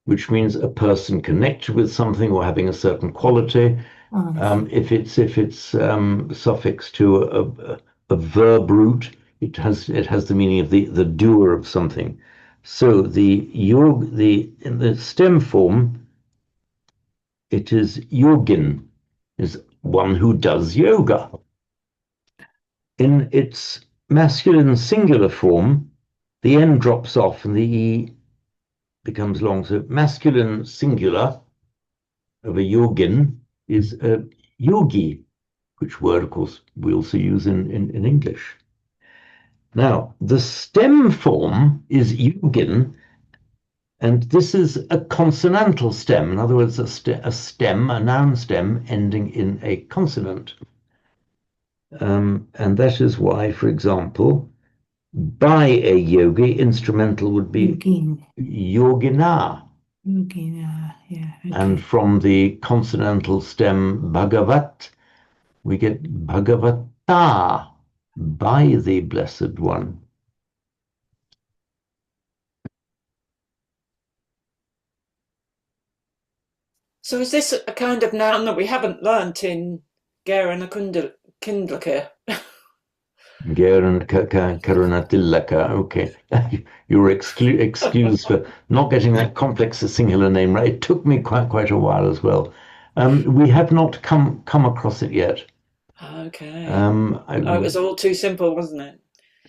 which means a person connected with something or having a certain quality. If it's suffix to a verb root, it has the meaning of the doer of something. So in the stem form, it is yogin, is one who does yoga. In its masculine singular form, the N drops off and the E becomes long. So masculine singular of a yogin is yogi, which word, of course, we also use in English. Now, the stem form is yogin, and this is a consonantal stem. In other words, a noun stem ending in a consonant. And that is why, for example, by a yogi, instrumental would be yogina. Yeah. Okay. And from the consonantal stem bhagavat, we get bhagavata, by the Blessed One. So is this a kind of noun that we haven't learnt in Garen Kindleke? Garen Karunatilaka. Okay. You were excused for not getting that complex singular name right. It took me quite a while as well. We have not come across it yet. Okay. It was all too simple, wasn't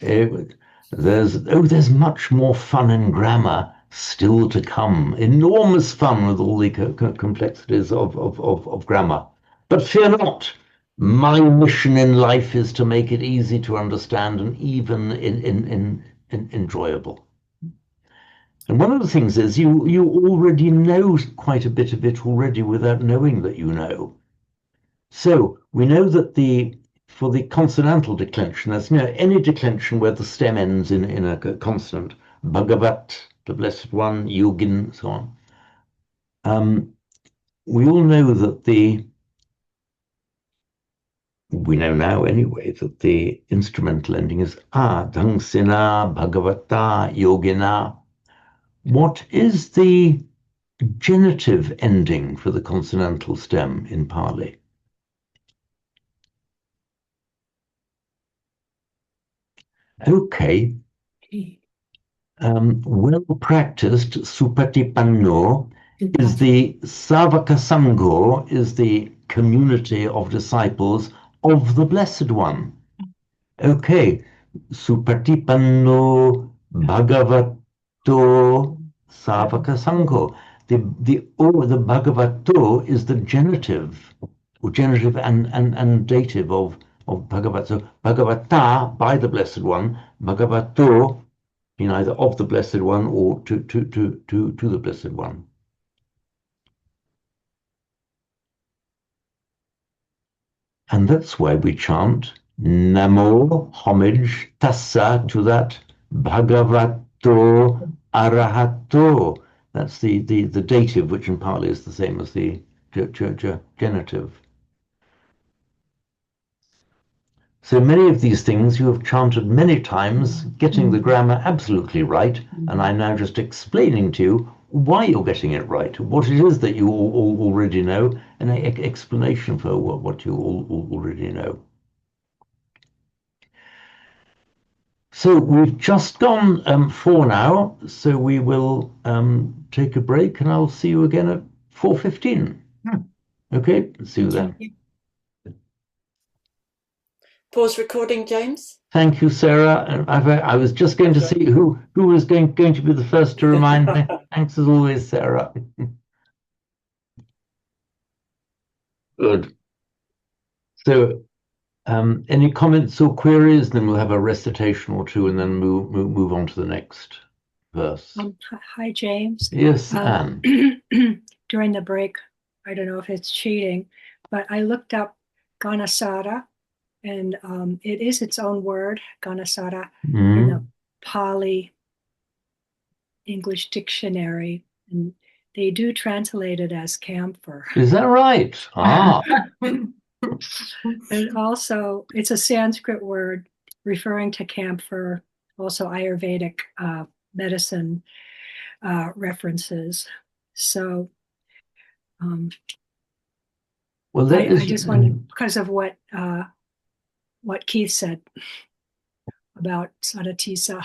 it? There's much more fun in grammar still to come. Enormous fun with all the complexities of grammar. But fear not. My mission in life is to make it easy to understand and even enjoyable. And one of the things is you already know quite a bit of it already without knowing that you know. So we know that for the consonantal declension, there's any declension where the stem ends in a consonant, Bhagavat, the Blessed One, Yogin, so on. We all know that we know now anyway that the instrumental ending is Dhangsina, Bhagavata, Yogina. What is the genitive ending for the consonantal stem in Pali? Okay. Well practiced supatipanno is the Savaka Sangho, is the community of disciples of the Blessed One. Okay, supatipanno bhagavato Savaka Sangho. The bhagavato is the genitive, or genitive and dative of bhagavat. So bhagavata, by the Blessed One, bhagavato, in either of the Blessed One or to the Blessed One. And that's why we chant Namo, homage, tassa, to that Bhagavato Arahato. That's the dative, which in Pali is the same as the genitive. So many of these things you have chanted many times, getting the grammar absolutely right, and I'm now just explaining to you why you're getting it right, what it is that you all already know, and an explanation for what you all already know. So we've just gone 4 now, so we will take a break, and I'll see you again at 4:15. Okay, see you then. Pause recording, James. Thank you, Sarah. I was just going to see who was going to be the first to remind me. Thanks as always, Sarah. Good. So, any comments or queries? Then we'll have a recitation or two, and then move on to the next verse. Hi, James. Yes, Anne. During the break, I don't know if it's cheating, but I looked up Ganasara, and it is its own word, Ganasara, in the Pali English dictionary, and they do translate it as camphor. Is that right? And also, it's a Sanskrit word referring to camphor, also Ayurvedic medicine references. So, well, I just wanted, because of what Keith said about Sadatisa.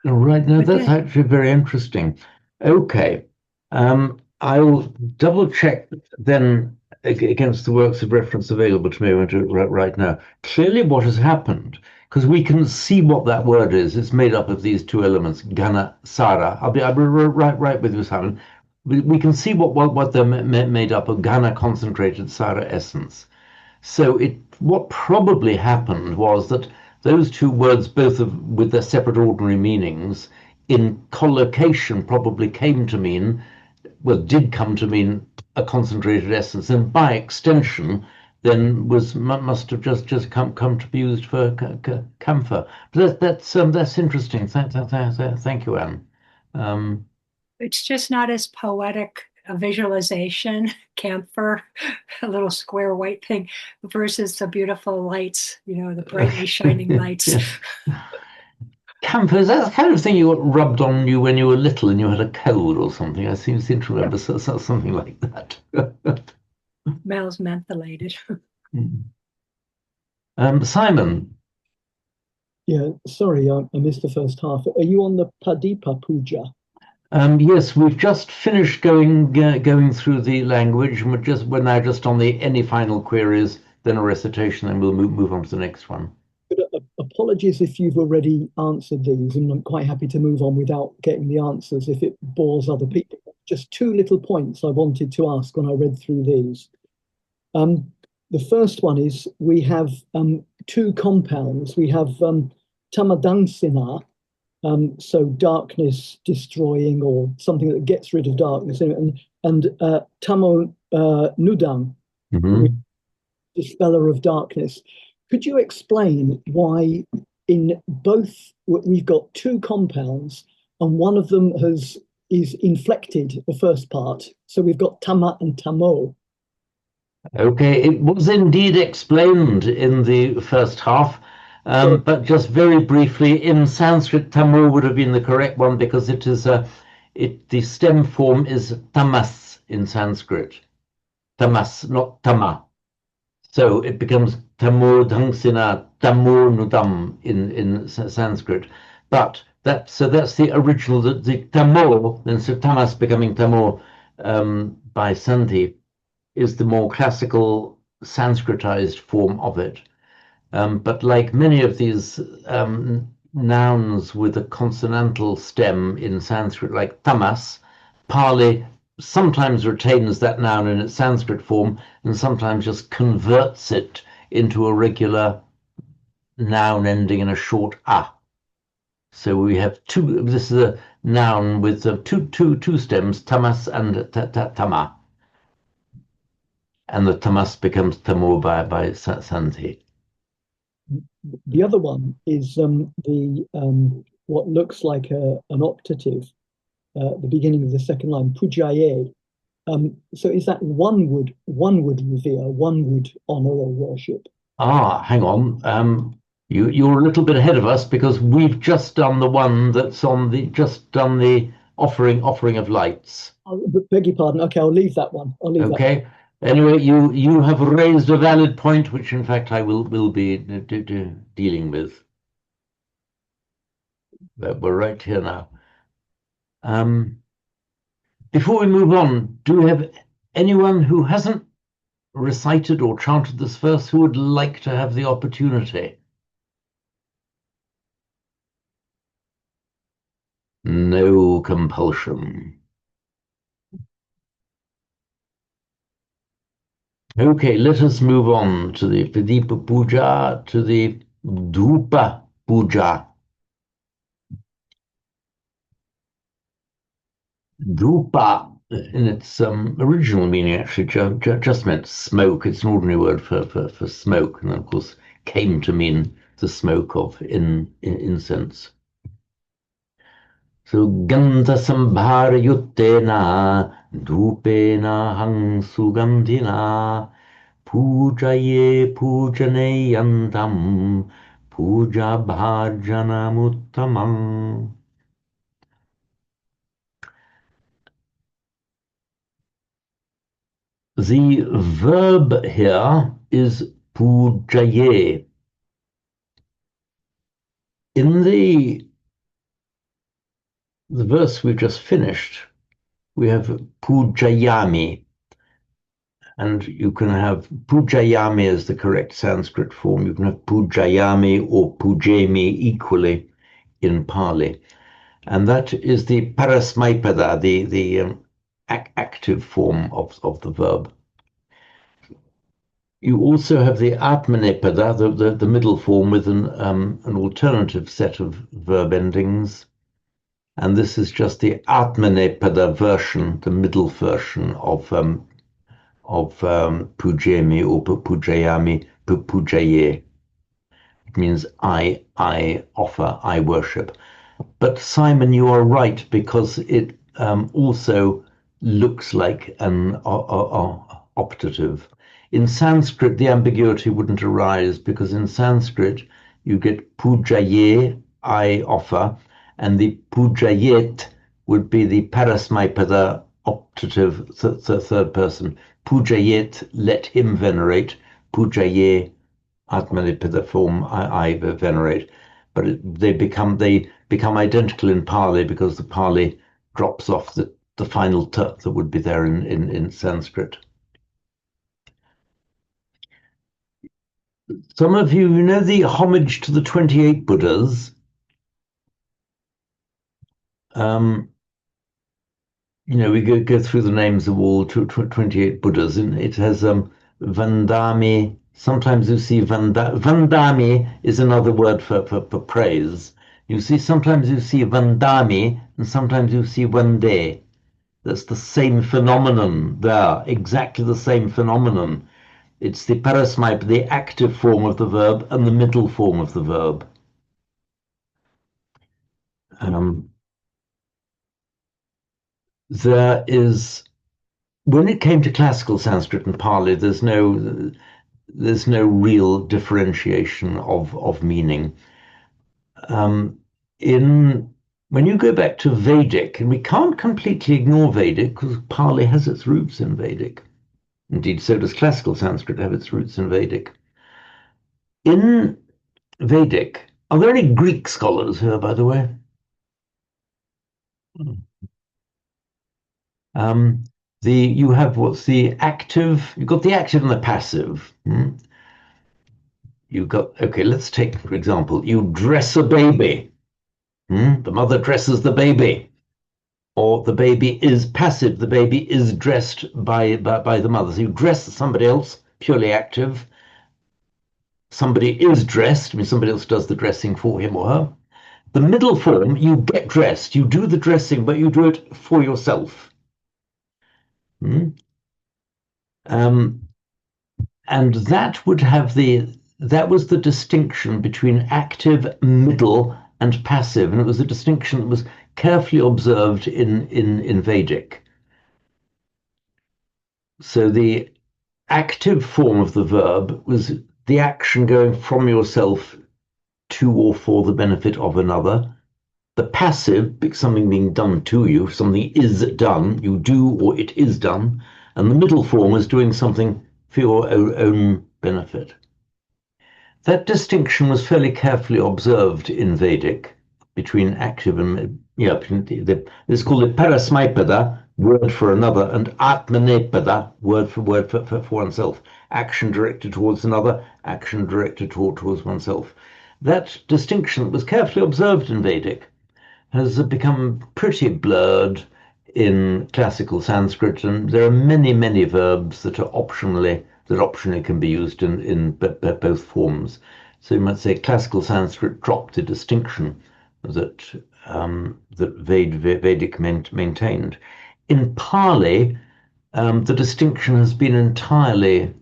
Right, now that's actually very interesting. Okay, I'll double check then against the works of reference available to me right now. Clearly what has happened, because we can see what that word is, it's made up of these two elements, Gana, Sara. I'll be right with you, Simon. We can see what they're made up of, Gana concentrated, Sara essence. So what probably happened was that those two words, both with their separate ordinary meanings, in collocation probably did come to mean a concentrated essence, and by extension, then must have just come to be used for camphor. But that's interesting. Thank you, Anne. It's just not as poetic a visualization, camphor, a little square white thing, versus the beautiful lights, the brightly shining lights. Camphor, is that the kind of thing you got rubbed on you when you were little and you had a cold or something? I seem to remember something like that. Smells mentholated. Simon. Yeah, sorry, I missed the first half. Are you on the Padipa Puja? Yes, we've just finished going through the language, and we're now just on the any final queries, then a recitation, and we'll move on to the next one. Apologies if you've already answered these, and I'm quite happy to move on without getting the answers if it bores other people. Just two little points I wanted to ask when I read through these. The first one is we have two compounds. We have tamadansina, so darkness destroying or something that gets rid of darkness, and tamo nudang, dispeller of darkness. Could you explain why in both we've got two compounds and one of them is inflected, the first part? So we've got tama and tamo. Okay, it was indeed explained in the first half, but just very briefly, in Sanskrit, tamo would have been the correct one because it is the stem form is tamas in Sanskrit. Tamas, not tama. So it becomes tamo dhangsina, tamo nudam in Sanskrit. But that's the original, the tamo, then so tamas becoming tamo by sandhi is the more classical Sanskritized form of it. But like many of these nouns with a consonantal stem in Sanskrit, like tamas, Pali sometimes retains that noun in its Sanskrit form and sometimes just converts it into a regular noun ending in a short a. So we have this is a noun with two stems, tamas and tama. And the tamas becomes tamo by sandhi. The other one is what looks like an optative, the beginning of the second line, pujaye. So is that one would revere, one would honor or worship? Hang on. You're a little bit ahead of us because we've just done the one that's done the offering of lights. Beg your pardon. Okay, I'll leave that one. Okay. Anyway, you have raised a valid point, which in fact I will be dealing with. But we're right here now. Before we move on, do we have anyone who hasn't recited or chanted this verse who would like to have the opportunity? No compulsion. Okay, let us move on to the Padipa Puja, to the Dhupa Puja. Dhupa, in its original meaning, actually just meant smoke. It's an ordinary word for smoke, and of course came to mean the smoke of incense. So Gandha Sambhara Yuttena Dhupena Hang Sugandhina Pujaye Pujane Yantam Puja Bhajanamuttamam. The verb here is pujaye. In the verse we've just finished, we have pujayami. And you can have pujayami as the correct Sanskrit form. You can have pujayami or pujemi equally in Pali. And that is the parasmaipada, the active form of the verb. You also have the Atmanepada, the middle form with an alternative set of verb endings. And this is just the Atmanepada version, the middle version of Pujemi or Pujayami, Pujaye. It means I offer, I worship. But Simon, you are right, because it also looks like an optative. In Sanskrit, the ambiguity wouldn't arise, because in Sanskrit you get pujaye, I offer, and the pujayet would be the parasmaipada optative third person. Pujayet, let him venerate. Pujaye, Atmanipada form, I venerate. But they become identical in Pali, because the Pali drops off the final t that would be there in Sanskrit. Some of you know the homage to the 28 Buddhas. We go through the names of all 28 Buddhas, and it has Vandami. Sometimes you see Vandami is another word for praise. Sometimes you see Vandami, and sometimes you see Vande. That's the same phenomenon there, exactly the same phenomenon. It's the parasmaipa, the active form of the verb, and the middle form of the verb. There is, when it came to classical Sanskrit and Pali, there's no real differentiation of meaning. When you go back to Vedic, and we can't completely ignore Vedic because Pali has its roots in Vedic. Indeed, so does classical Sanskrit have its roots in Vedic. In Vedic, are there any Greek scholars here, by the way? You have what's the active, you've got the active and the passive. You've got, okay, let's take, for example, you dress a baby. The mother dresses the baby. Or the baby is passive, the baby is dressed by the mother. So you dress somebody else, purely active. Somebody is dressed, I mean, somebody else does the dressing for him or her. The middle form, you get dressed, you do the dressing, but you do it for yourself. And that was the distinction between active, middle, and passive, and it was a distinction that was carefully observed in Vedic. So the active form of the verb was the action going from yourself to or for the benefit of another. The passive, something being done to you, something is done, you do or it is done, and the middle form is doing something for your own benefit. That distinction was fairly carefully observed in Vedic between active and, it's called the parasmaipada, word for another, and atmanepada, word for oneself. Action directed towards another, action directed towards oneself. That distinction was carefully observed in Vedic, has become pretty blurred in classical Sanskrit, and there are many verbs that optionally can be used in both forms. So you might say classical Sanskrit dropped the distinction that Vedic maintained. In Pali, the distinction has been entirely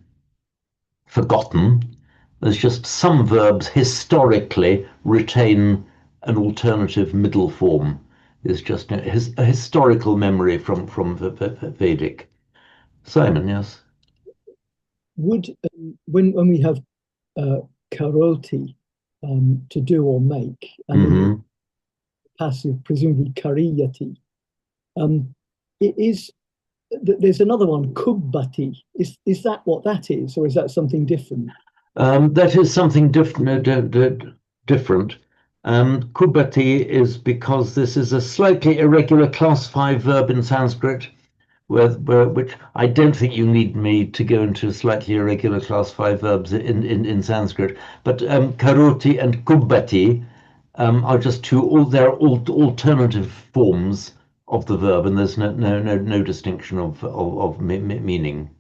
forgotten. There's just some verbs historically retain an alternative middle form. Is just a historical memory from Vedic. Simon, yes. Would when we have karoti, to do or make, and passive, presumably kariyati, there's another one, kubbati. Is that what that is, or is that something different? That is something different. Kubbati is because this is a slightly irregular class 5 verb in Sanskrit, which I don't think you need me to go into slightly irregular class 5 verbs in Sanskrit. But karoti and kubbati are just they're alternative forms of the verb, and there's no distinction of meaning.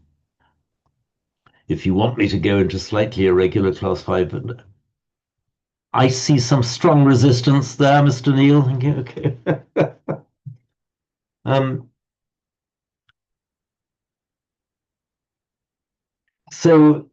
if you want me to go into slightly irregular class 5, but I see some strong resistance there, Mr. Neil. Okay. um, so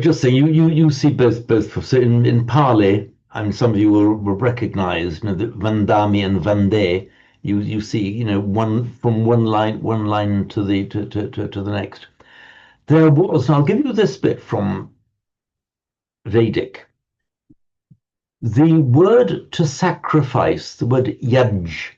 just saying, you see both. So in Pali, and some of you will recognize, that Vandami and Vande. You see, one from one line to the next. There was. I'll give you this bit from Vedic. The word to sacrifice, the word yaj,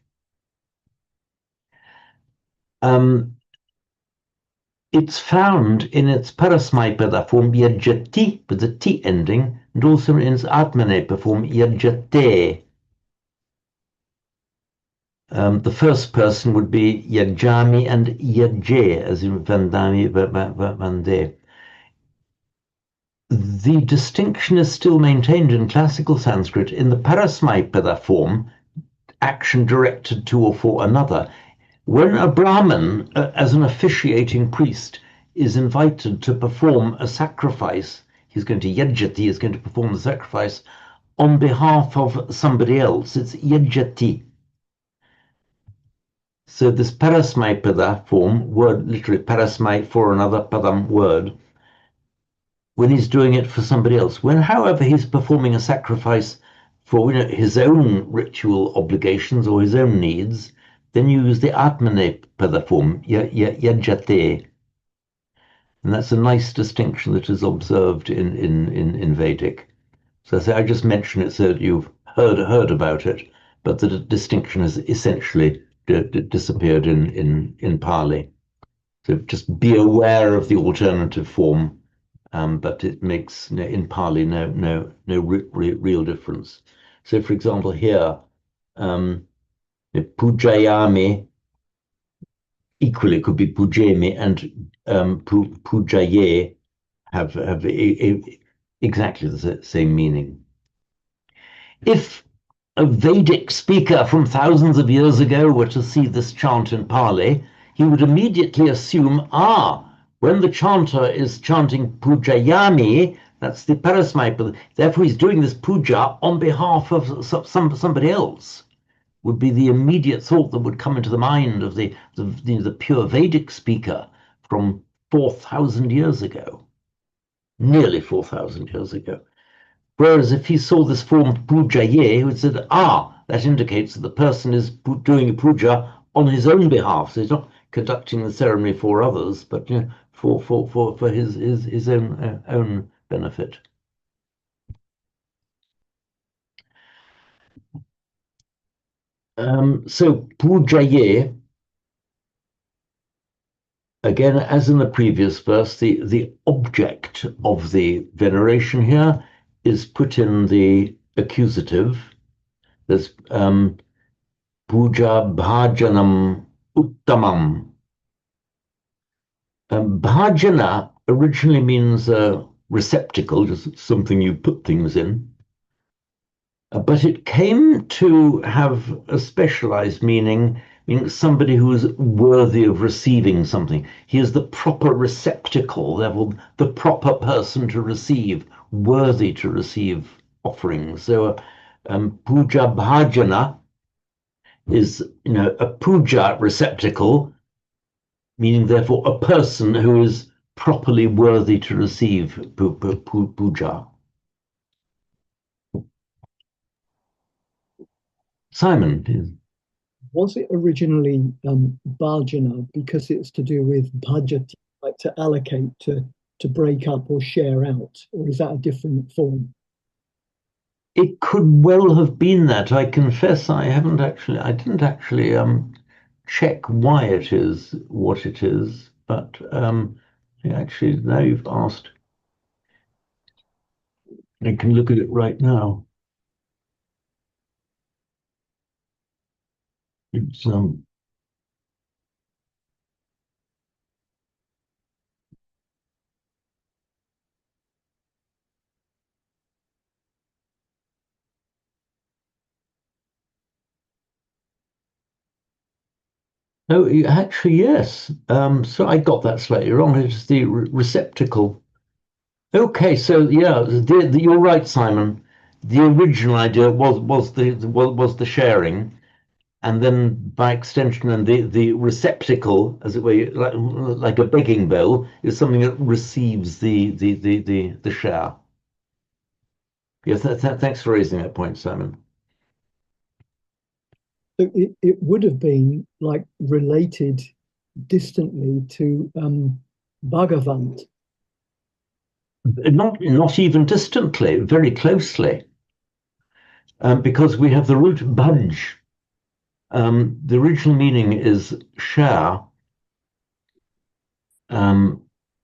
it's found in its parasmaipada form yajati with the T ending, and also in its atmanepa form yajate. The first person would be yajami and yaje, as in vandami vande. The distinction is still maintained in classical Sanskrit in the parasmaipada form, action directed to or for another. When a Brahmin, as an officiating priest, is invited to perform a sacrifice, he's going to yajati, he's going to perform the sacrifice on behalf of somebody else. It's yajati. So this parasmaipada form, word literally parasmai, for another, padam, word, when he's doing it for somebody else. When, however, he's performing a sacrifice for his own ritual obligations or his own needs, then you use the atmanepada form, yajate. And that's a nice distinction that is observed in Vedic. So I just mention it so that you've heard about it, but the distinction has essentially disappeared in Pali. So just be aware of the alternative form, but it makes in Pali no real difference. So, for example, here, pujayami equally could be pujemi, and pujaye have exactly the same meaning. If a Vedic speaker from thousands of years ago were to see this chant in Pali, he would immediately assume, when the chanter is chanting pujayami, that's the parasmaipada, therefore he's doing this puja on behalf of somebody else, would be the immediate thought that would come into the mind of the pure Vedic speaker from 4,000 years ago, nearly 4,000 years ago. Whereas if he saw this form pujaye, he would say, that indicates that the person is doing a puja on his own behalf. So he's not conducting the ceremony for others, but for his own benefit. So pujaye, again, as in the previous verse, the object of the veneration here is put in the accusative. There's puja bhajanam uttamam. Bhajana originally means a receptacle, just something you put things in. But it came to have a specialized meaning somebody who is worthy of receiving something. He is the proper receptacle, therefore the proper person to receive, worthy to receive offerings. So puja bhajana is a puja receptacle, meaning therefore a person who is properly worthy to receive puja. Simon, please. Was it originally bhajana because it's to do with budget, like to allocate, to break up or share out, or is that a different form? It could well have been that. I confess I didn't actually check why it is what it is, but actually now you've asked, I can look at it right now. It's Oh, actually, yes. So I got that slightly wrong. It's the receptacle. Okay, so yeah, you're right, Simon. The original idea was the sharing, and then by extension, and the receptacle, as it were, like a begging bowl, is something that receives the share. Yes, thanks for raising that point, Simon. So it would have been like related distantly to Bhagavant. Not even distantly, very closely, because we have the root bhaj. The original meaning is share, and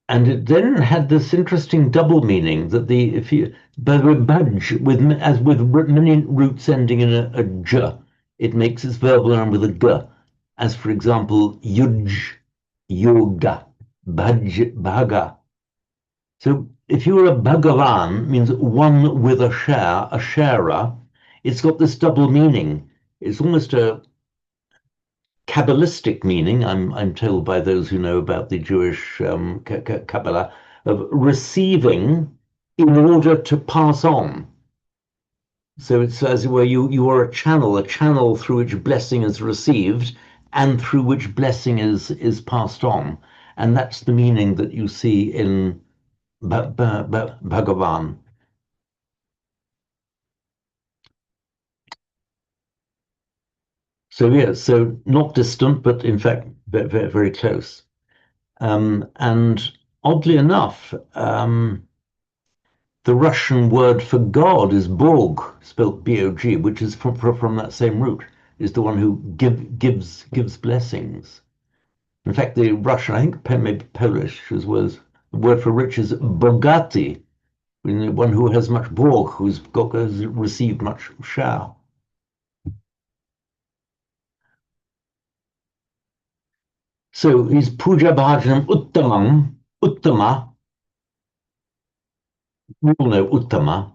it then had this interesting double meaning that if you by the way bhaj with many roots ending in a j, it makes its verbal arm with a g, as for example yuj, yoga, bhaj, bhaga. So if you're a Bhagavan, means one with a share, a sharer, it's got this double meaning. It's almost a Kabbalistic meaning, I'm told by those who know about the Jewish Kabbalah, of receiving in order to pass on. So it's as it were, you are a channel through which blessing is received and through which blessing is passed on. And that's the meaning that you see in Bhagavan. So yes, so not distant, but in fact very, very close. And oddly enough, the Russian word for God is Bog, spelt B-O-G, which is from that same root, is the one who gives blessings. In fact, the Russian, I think maybe Polish, as well as the word for rich is bogati, one who has much borg, has received much share. So he's puja bhajanam uttamam, uttama. We all know uttama.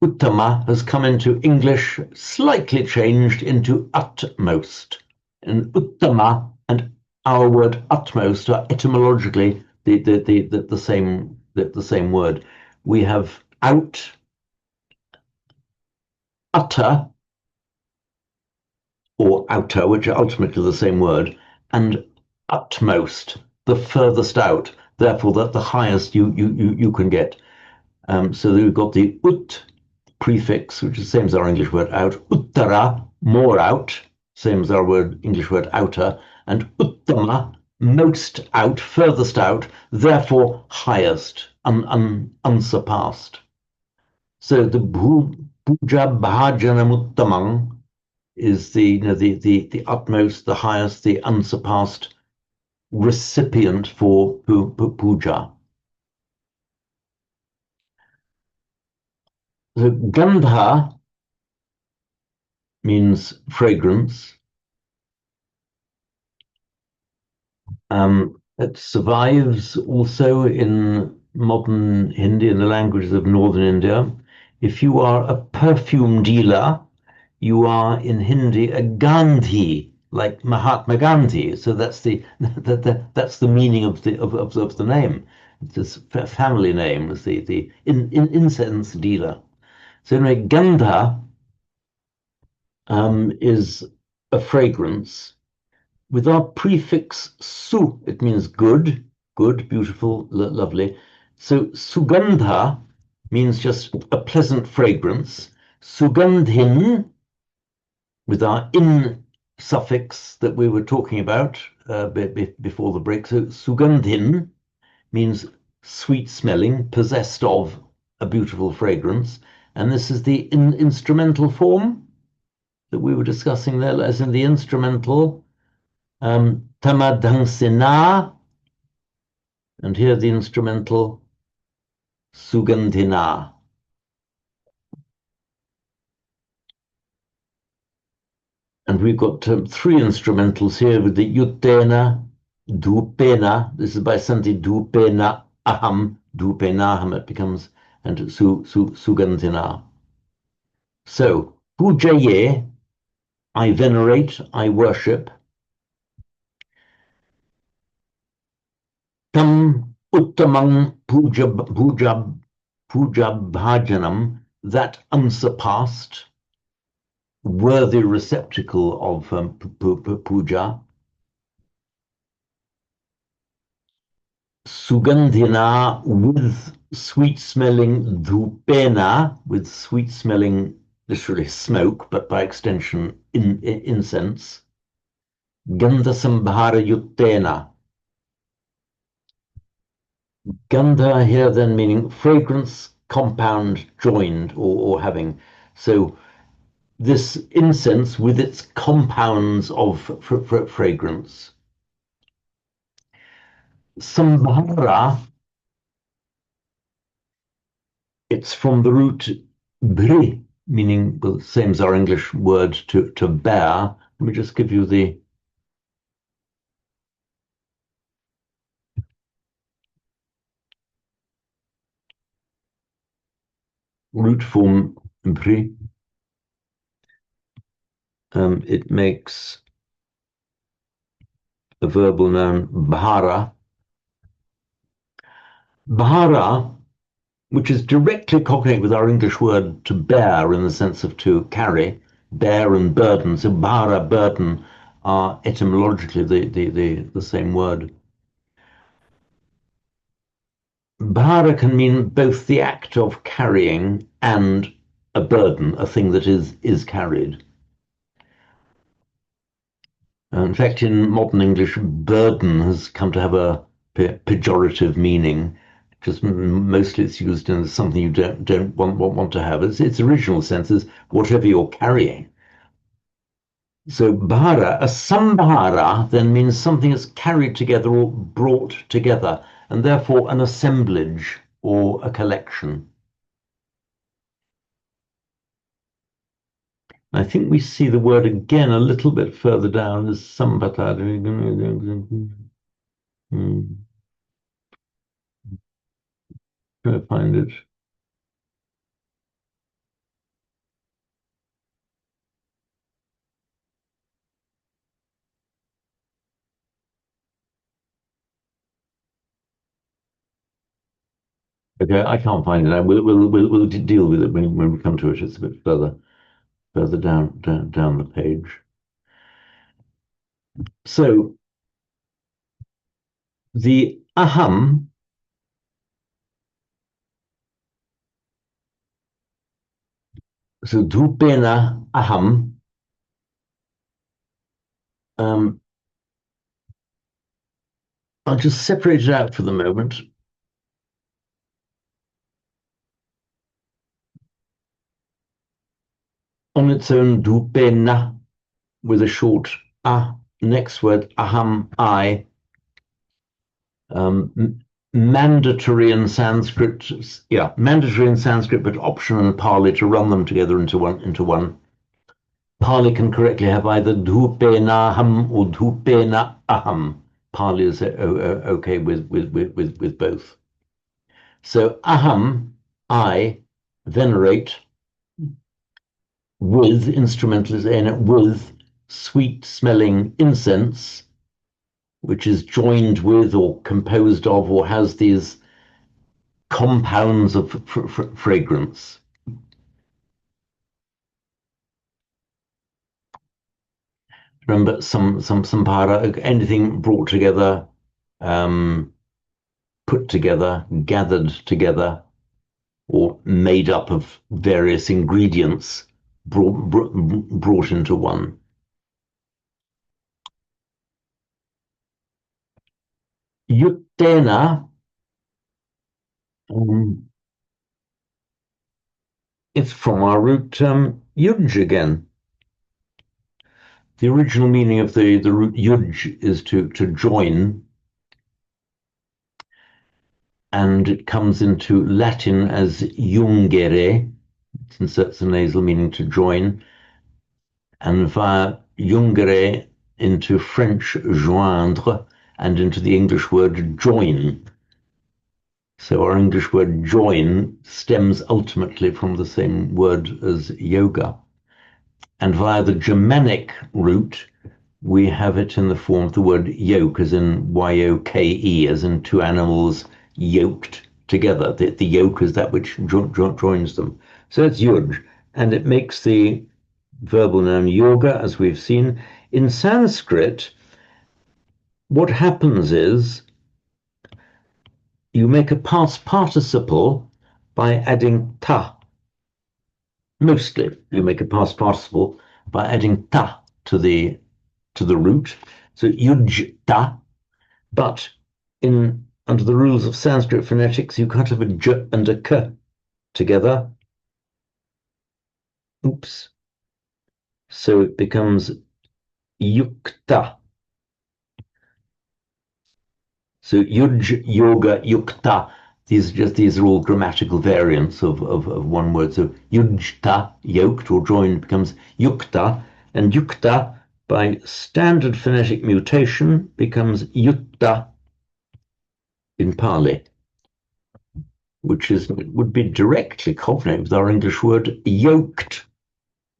Uttama has come into English, slightly changed into utmost. And uttama and our word utmost are etymologically the same word. We have out, utter, or outer, which are ultimately the same word, and utmost, the furthest out, therefore the highest you can get. So we've got the ut prefix, which is the same as our English word out, uttara, more out, same as our English word outer, and uttama, most out, furthest out, therefore highest, unsurpassed. So the puja bhajanam uttamang is the utmost, the highest, the unsurpassed recipient for puja. The gandha means fragrance. It survives also in modern Hindi, in the languages of northern India. If you are a perfume dealer, you are in Hindi a Gandhi, like Mahatma Gandhi. So that's that's the meaning of the name. It's a family name, is the incense dealer. So anyway, Gandha is a fragrance. With our prefix su, it means good, beautiful, lovely. So sugandha means just a pleasant fragrance. Sugandhin, with our in suffix that we were talking about before the break. So sugandhin means sweet smelling, possessed of a beautiful fragrance. And this is the instrumental form that we were discussing there, as in the instrumental. Tamadhangsina, and here the instrumental Sugandhina. And we've got three instrumentals here with the Yuttena, Dupena. This is by Santi Dupena Aham, Dupenaham it becomes, and Sugandhina. So, Pujaye, I venerate, I worship. Tam uttamang puja bhajanam, that unsurpassed, worthy receptacle of puja. Sugandhina, with sweet-smelling, dhupena, with sweet-smelling, literally smoke, but by extension incense. Gandha sambhara yuttena. Gandha here then meaning fragrance, compound, joined, or having. So this incense with its compounds of fragrance. Sambhara, it's from the root bri, meaning the same as our English word to bear. Let me just give you the root form bri. It makes a verbal noun bhara. Bhara, which is directly cognate with our English word to bear in the sense of to carry, bear and burden. So bhara, burden, are etymologically the same word. Bhara can mean both the act of carrying and a burden, a thing that is carried. In fact, in modern English, burden has come to have a pejorative meaning. Just mostly it's used in something you don't want to have. Its original sense is whatever you're carrying. So bhara, a sambhara, then means something that's carried together or brought together, and therefore an assemblage or a collection. I think we see the word again a little bit further down as sambhata. Trying to find it. Okay, I can't find it. We'll deal with it when we come to it. It's a bit further down the page. So the aham, so dhupena aham, I'll just separate it out for the moment. On its own, dhupena, with a short next word, aham, I. Mandatory in Sanskrit, mandatory in Sanskrit, but optional in Pali to run them together into one. Pali can correctly have either dhupenaham or dhupena aham. Pali is okay with both. So aham, I, venerate, with instrumentals in it, with sweet-smelling incense, which is joined with or composed of or has these compounds of fragrance. Remember, some para, anything brought together, put together, gathered together, or made up of various ingredients brought into one. Yuttena, it's from our root yuj again. The original meaning of the root yuj is to join, and it comes into Latin as jungere. It inserts a nasal meaning to join, and via jungere into French joindre, and into the English word join. So our English word join stems ultimately from the same word as yoga. And via the Germanic root, we have it in the form of the word yoke, as in Y-O-K-E, as in two animals yoked together. The yoke is that which joins them. So it's yud, and it makes the verbal noun yoga, as we've seen. In Sanskrit, what happens is you make a past participle by adding ta. Mostly, you make a past participle by adding ta to the root. So yujta, but under the rules of Sanskrit phonetics, you can't have a j and a k together. Oops. So it becomes yukta. So yuj, yoga, yukta. These are all grammatical variants of one word. So yujta, yoked or joined, becomes yukta, and yukta by standard phonetic mutation becomes yutta in Pali, which would be directly cognate with our English word yoked.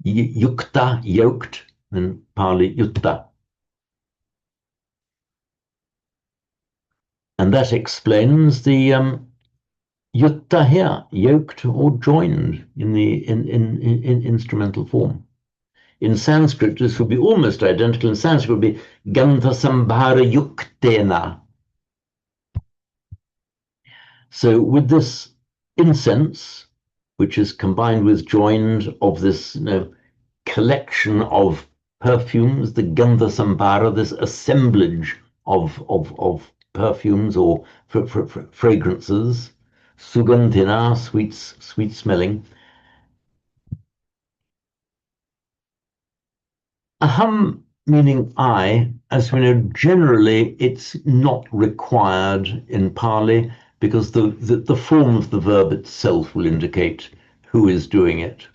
Yukta, yoked, in Pali yutta. And that explains the yutta here, yoked or joined in instrumental form. In Sanskrit, this would be almost identical. In Sanskrit, it would be gandha sambhara yuktena. So with this incense, which is combined with joined of this collection of perfumes, the gandha sambhara, this assemblage of perfumes or fragrances, sugandhina, sweet smelling. Aham meaning I, as we know, generally it's not required in Pali because the form of the verb itself will indicate who is doing it.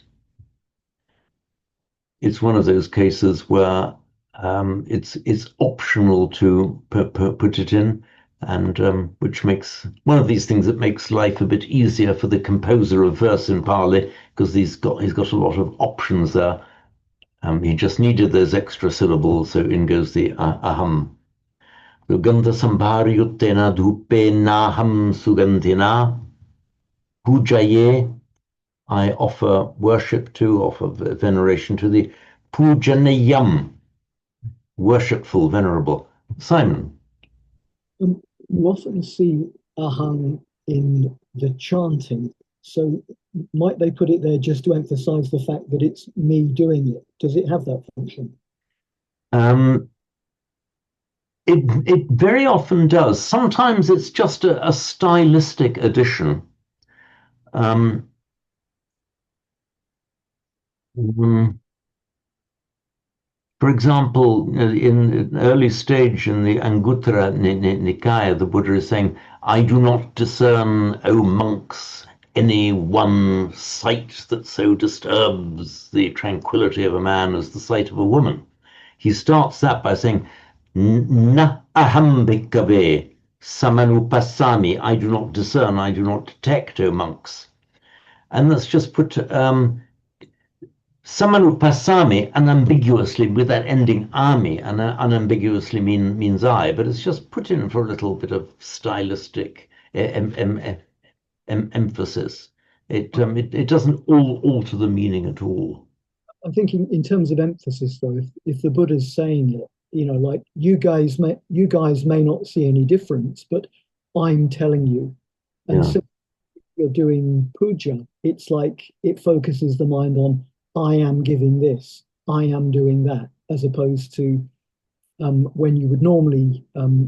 It's one of those cases where it's optional to put it in, and which makes one of these things that makes life a bit easier for the composer of verse in Pali, because he's got a lot of options there. He just needed those extra syllables, so in goes the aham. Sugandha sambharyuttena dhupenaham sugandhina pujaye. I offer worship to, offer veneration to the pujanayam, worshipful, venerable. Simon. You often see aham in the chanting. So might they put it there just to emphasize the fact that it's me doing it? Does it have that function? It very often does. Sometimes it's just a stylistic addition. For example, in an early stage in the Anguttara Nikaya, the Buddha is saying, I do not discern, O monks, any one sight that so disturbs the tranquility of a man as the sight of a woman. He starts that by saying, Na aham bhikkhave samanupassami, I do not discern, I do not detect, O monks. And let's just put Samanupasami unambiguously with that ending ami, and unambiguously means I, but it's just put in for a little bit of stylistic emphasis. It doesn't alter the meaning at all. I'm thinking in terms of emphasis, though, if the Buddha's saying it, like you guys may not see any difference, but I'm telling you, and so you're doing puja, it's like it focuses the mind on I am giving this, I am doing that, as opposed to when you would normally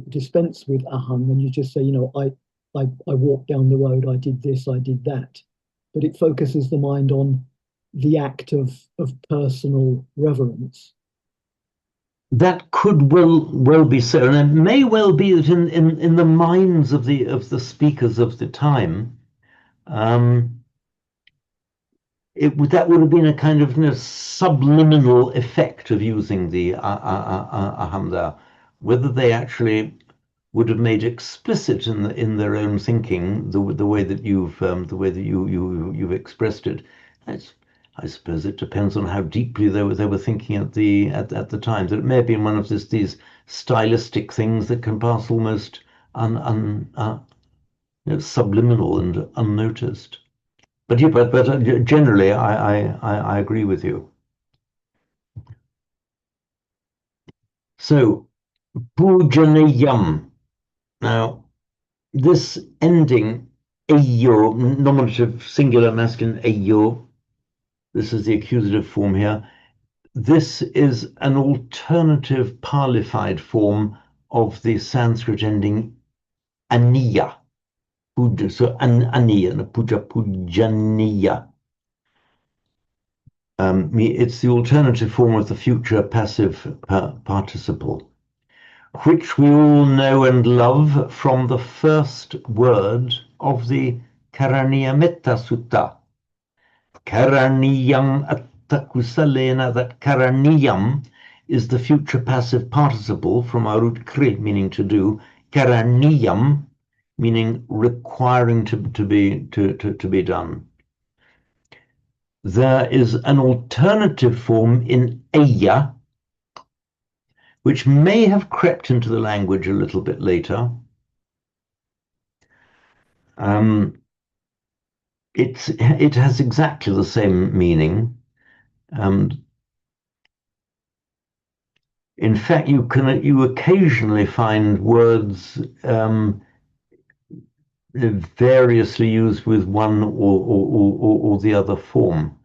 dispense with aham, when you just say, I walked down the road, I did this, I did that. But it focuses the mind on the act of personal reverence. That could well be so, and it may well be that in the minds of the speakers of the time, that would have been a kind of subliminal effect of using the aham there. Whether they actually would have made explicit in their own thinking the way that you've expressed it, I suppose it depends on how deeply they were thinking at the time. That it may have been one of these stylistic things that can pass almost subliminal and unnoticed. But yeah, but generally, I agree with you. So, pujanayam. Now, this ending, ayo, nominative, singular, masculine, ayo. This is the accusative form here. This is an alternative Palified form of the Sanskrit ending aniya. Puja, so aniya, puja, pujaniya. It's the alternative form of the future passive participle, which we all know and love from the first word of the Karaniyametta Sutta. Karaniyam attakusalena, that karaniyam is the future passive participle from our root kri, meaning to do, karaniyam, meaning requiring to be done. There is an alternative form in aya, which may have crept into the language a little bit later. It has exactly the same meaning. In fact, you occasionally find words variously used with one or the other form.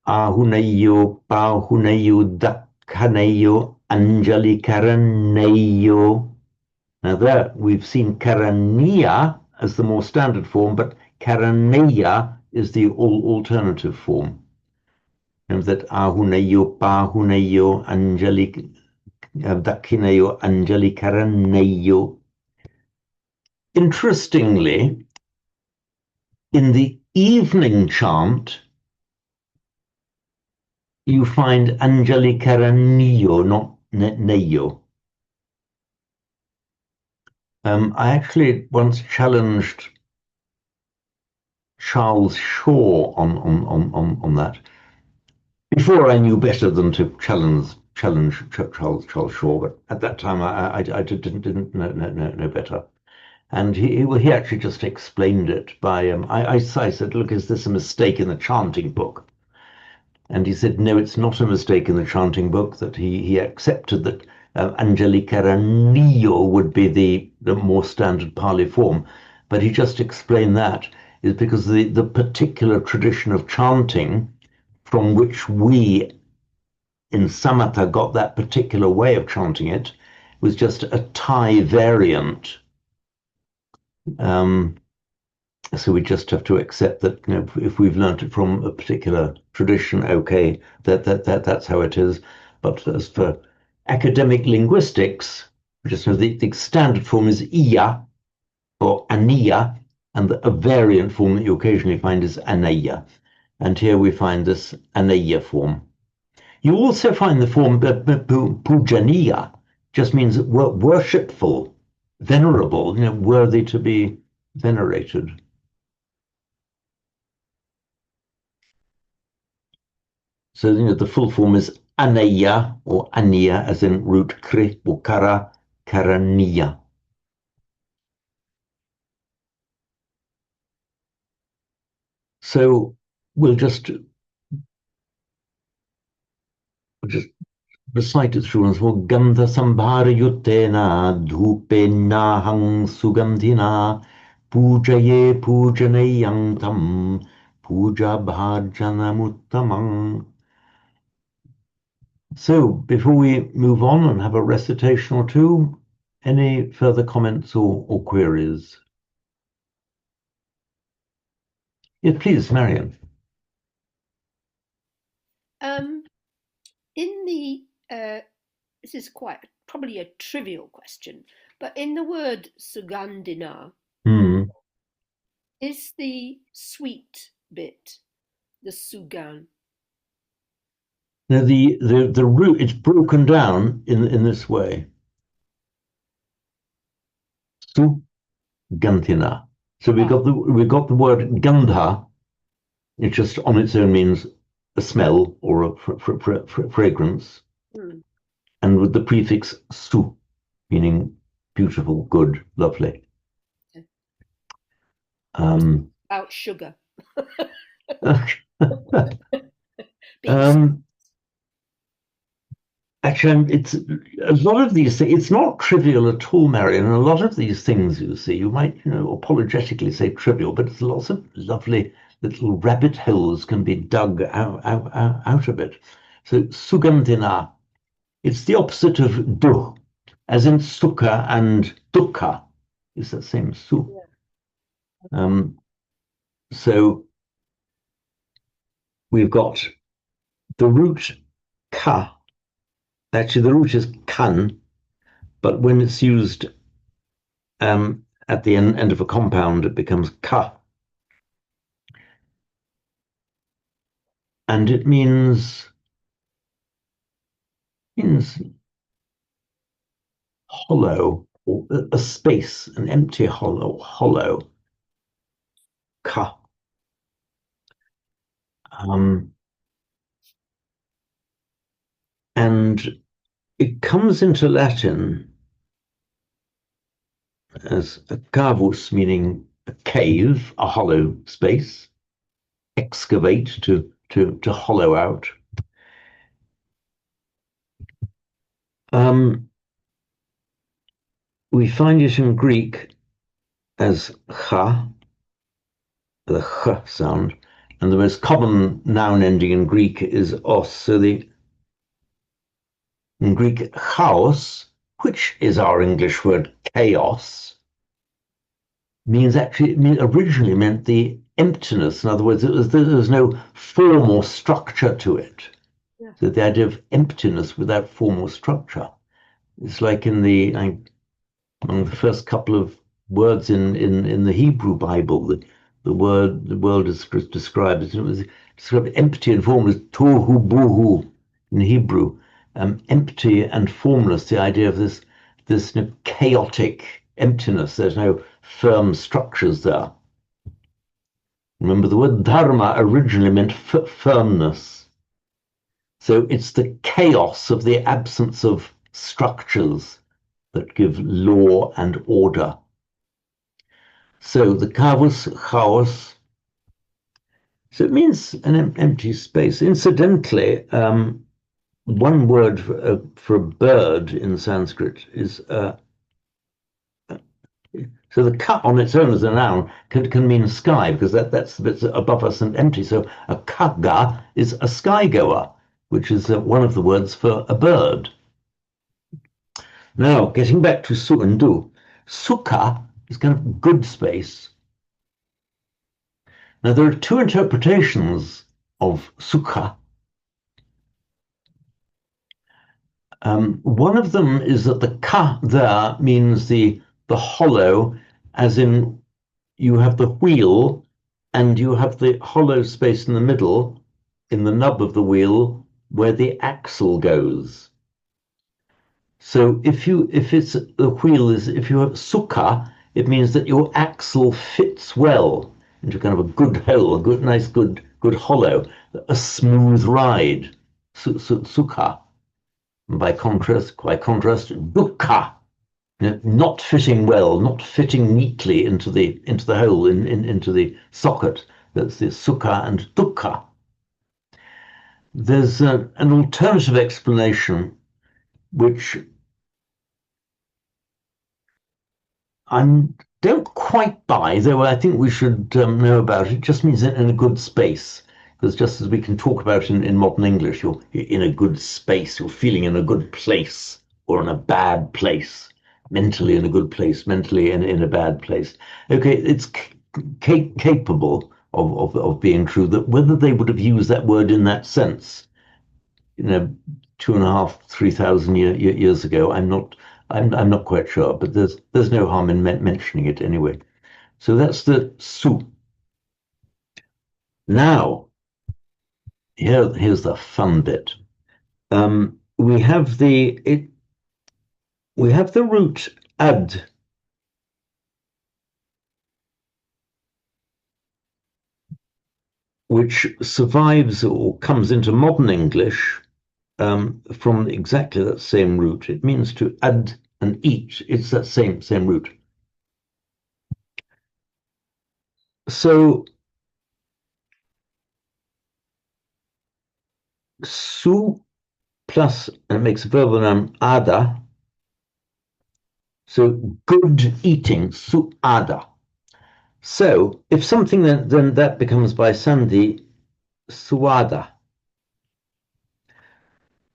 Ahunayo, Pahunayo, Dakkanayo, Anjali Karanayo. Now there we've seen Karaniya as the more standard form, but Karanaya is the alternative form. And that Ahunayo, Pahunayo, Anjali Dakkinayo, Anjali Karanayo. Interestingly, in the evening chant, you find Anjali Karaniyo, not Neyo. I actually once challenged Charles Shaw on that. Before I knew better than to challenge Charles Shaw, but at that time I didn't know better. And he actually just explained it by I said, look, is this a mistake in the chanting book? And he said, no, it's not a mistake in the chanting book, that he accepted that Anjali Karaniyo would be the more standard Pali form. But he just explained that is because the particular tradition of chanting from which we in Samatha got that particular way of chanting it was just a Thai variant. So we just have to accept that, if we've learnt it from a particular tradition, okay, that's how it is. But as for academic linguistics, just know the standard form is iya or aniya, and a variant form that you occasionally find is anaya. And here we find this anaya form. You also find the form pujaniya, just means worshipful, venerable, worthy to be venerated. So the full form is anaya or aniya, as in root kri or kara, karaniya. So we'll just recite it through once more. Gandha sambhara yutena dhupena hang sugandhina pujaye pujanayang tam puja bhajanamuttamang. So before we move on and have a recitation or two, any further comments or queries? Yes, please, Marion. In the this is probably a trivial question, but in the word Sugandhina, is the sweet bit the Sugan? Now the root, it's broken down in this way. Sugandhina. So we got the word Gandha It just on its own means a smell or a fragrance, and with the prefix su, meaning beautiful, good, lovely. About sugar. Actually, it's a lot of these things. It's not trivial at all, Marion. And a lot of these things, you see, you might, apologetically say trivial, but it's lots of lovely little rabbit holes can be dug out of it. So sugandhina, it's the opposite of du, as in sukha and dukkha is the same su. So we've got the root ka. Actually, the root is kan, but when it's used at the end of a compound, it becomes ka. And it means hollow, or a space, an empty hollow. Ka. And it comes into Latin as a cavus, meaning a cave, a hollow space, excavate, to hollow out. We find it in Greek as cha, the ch sound, and the most common noun ending in Greek is os. So in Greek, chaos, which is our English word chaos, originally meant the emptiness. In other words, there was no form or structure to it. Yeah. So the idea of emptiness without form or structure. It's like among the first couple of words in the Hebrew Bible, the world is described as, it was described empty and formless, tohu bohu in Hebrew, empty and formless. The idea of this chaotic emptiness. There's no firm structures there. Remember, the word dharma originally meant firmness. So it's the chaos of the absence of structures that give law and order. So the kavus, chaos, so it means an empty space. Incidentally, one word for a bird in Sanskrit is so the ka on its own as a noun can mean sky, because that's the bit above us and empty. So a kaga is a skygoer, which is one of the words for a bird. Now, getting back to su and du, sukha is kind of good space. Now, there are two interpretations of sukha. One of them is that the ka there means the hollow, as in you have the wheel and you have the hollow space in the middle, in the nub of the wheel, where the axle goes. So if you have sukha, it means that your axle fits well into kind of a good hole, a nice good hollow, a smooth ride. Sukha. By contrast, dukkha, not fitting well, not fitting neatly into the hole, into the socket. That's the sukha and dukkha. There's an alternative explanation which I don't quite buy, though I think we should know about it. It just means in a good space. Because just as we can talk about in modern English, you're in a good space, you're feeling in a good place, or in a bad place, mentally in a good place, mentally in a bad place. Okay, it's capable of being true, that whether they would have used that word in that sense, 2,500, 3,000 years ago, I'm not quite sure, but there's no harm in mentioning it anyway. So that's the su. Now, here's the fun bit. We have the root ad. which survives or comes into modern English from exactly that same root. It means to add and eat. It's that same root. So su plus, and it makes a verbal noun, ada. So good eating, suada. So if something then that becomes by sandhi, suada.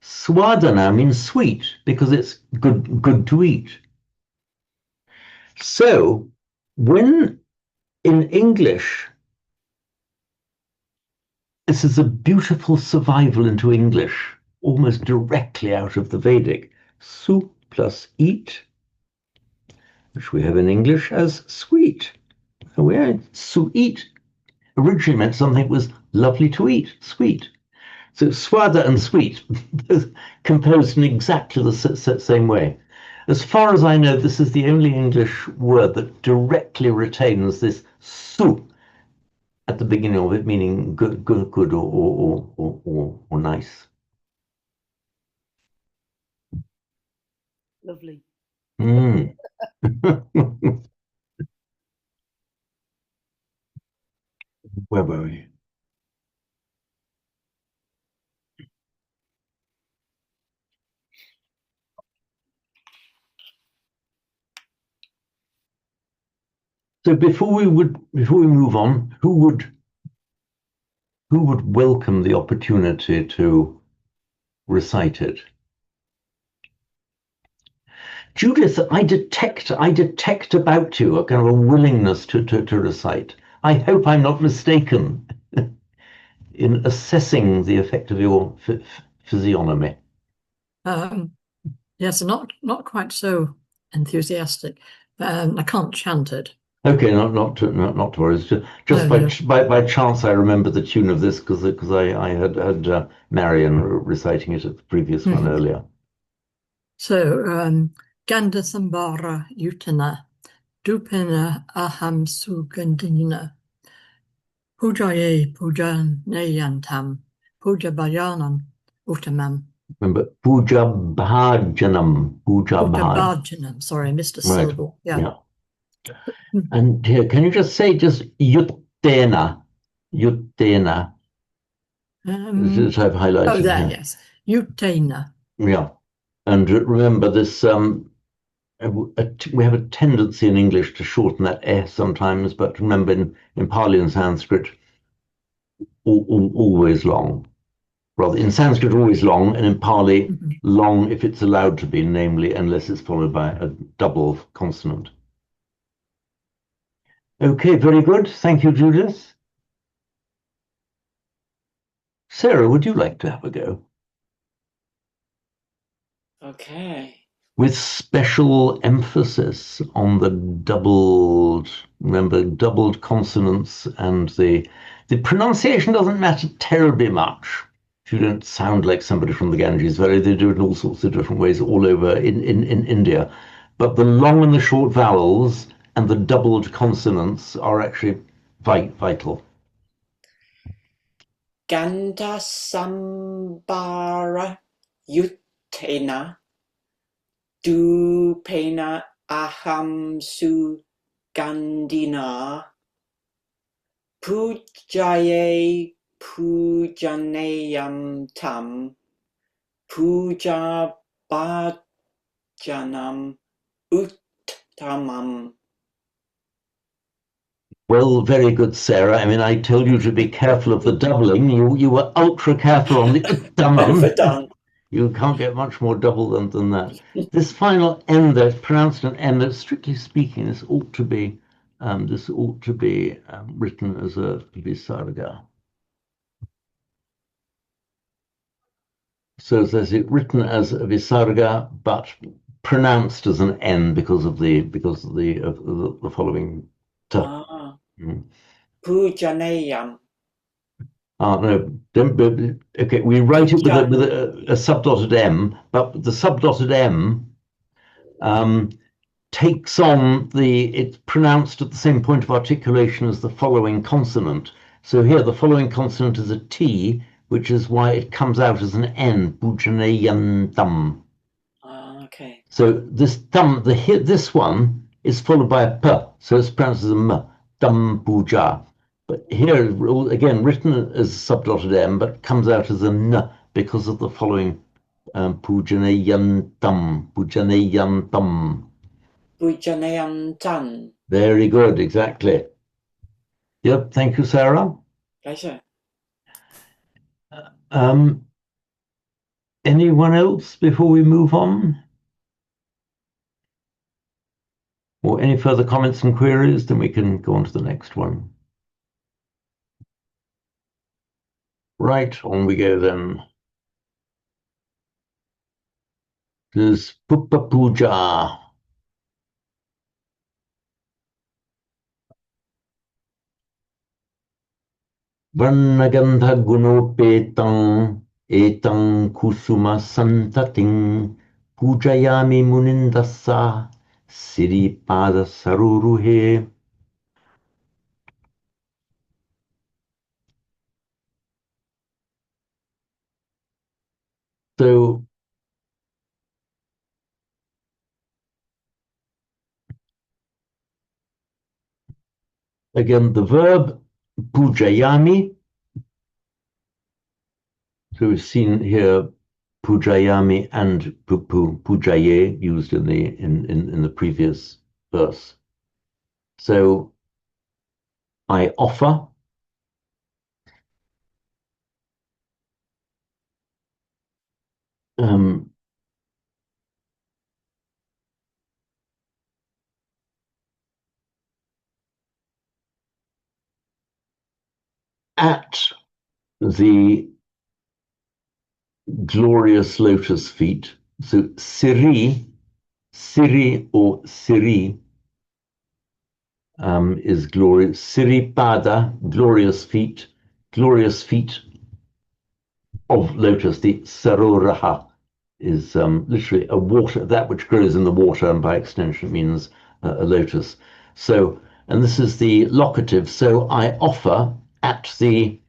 Suada now means sweet because it's good to eat. So when in English, this is a beautiful survival into English, almost directly out of the Vedic. Su plus eat, which we have in English as sweet. So where su eat originally meant something that was lovely to eat, sweet. So swada and sweet, composed in exactly the same way. As far as I know, this is the only English word that directly retains this su at the beginning of it, meaning good or nice. Lovely. Mm. Where were we? So before we move on, who would welcome the opportunity to recite it? Judith, I detect about you a kind of a willingness to recite. I hope I'm not mistaken in assessing the effect of your physiognomy. Yes, not quite so enthusiastic. I can't chant it. Okay, not to worry. It's just by chance I remember the tune of this because I had Marion reciting it at the previous one earlier. So Ganda Sambara Utana Dupena Aham Sugandina Pujaye Pujan Nayantam Puja Bayanam Uttamam. Remember, Puja Bhajanam. Sorry, I missed a Right. syllable. Yeah. And here, can you just say Yuttena? Yuttena. I've highlighted. Oh, there, yes. Utena. Yeah. And remember this, we have a tendency in English to shorten that S sometimes, but remember in Pali and Sanskrit, always long. Rather, in Sanskrit, always long, and in Pali, long if it's allowed to be, namely, unless it's followed by a double consonant. Okay, very good. Thank you, Judith. Sarah, would you like to have a go? Okay. With special emphasis on the doubled consonants, and the pronunciation doesn't matter terribly much. If you don't sound like somebody from the Ganges Valley, they do it in all sorts of different ways all over in India. But the long and the short vowels and the doubled consonants are actually vital. Ganda Sambara Utena Dupena Aham Su Gandina Pujaye Pujanayam Tam Puja Bhajanam Uttamam. Well, very good, Sarah. I mean, I told you to be careful of the doubling. You were ultra careful on the uttamam. Overdone. You can't get much more double than that. This final N there is pronounced an M. That, strictly speaking, this ought to be written as a visarga. So there's it written as a visarga, but pronounced as an N because of the following. Pujanayam. No, don't. Okay, we write it with a subdotted M, but the subdotted M takes on it's pronounced at the same point of articulation as the following consonant, So here the following consonant is a T, which is why it comes out as an N, Pujanayantam. Okay. So this tam, this one is followed by a P, so it's pronounced as a M, Tam Puja. But here, again, written as a subdotted M, but comes out as a N because of the following Pujanayantam, Pujanayantam. Pujanayantan. Very good, exactly. Yep, thank you, Sarah. Pleasure. Anyone else before we move on? Or any further comments and queries? Then we can go on to the next one. Right, on we go then. There's Pupa Puja. Varnagandha Gunopetam Etam Kusuma Santating Pujayami Munindasa Siripada Saruruhe. So again, the verb pujayami. So we've seen here pujayami and pujaye used in the previous verse. So I offer. At the glorious lotus feet. So Siri or Siri is glorious. Siri Pada, glorious feet of lotus. The Saroraha is literally a water, that which grows in the water, and by extension means a lotus. So, and this is the locative. So I offer at the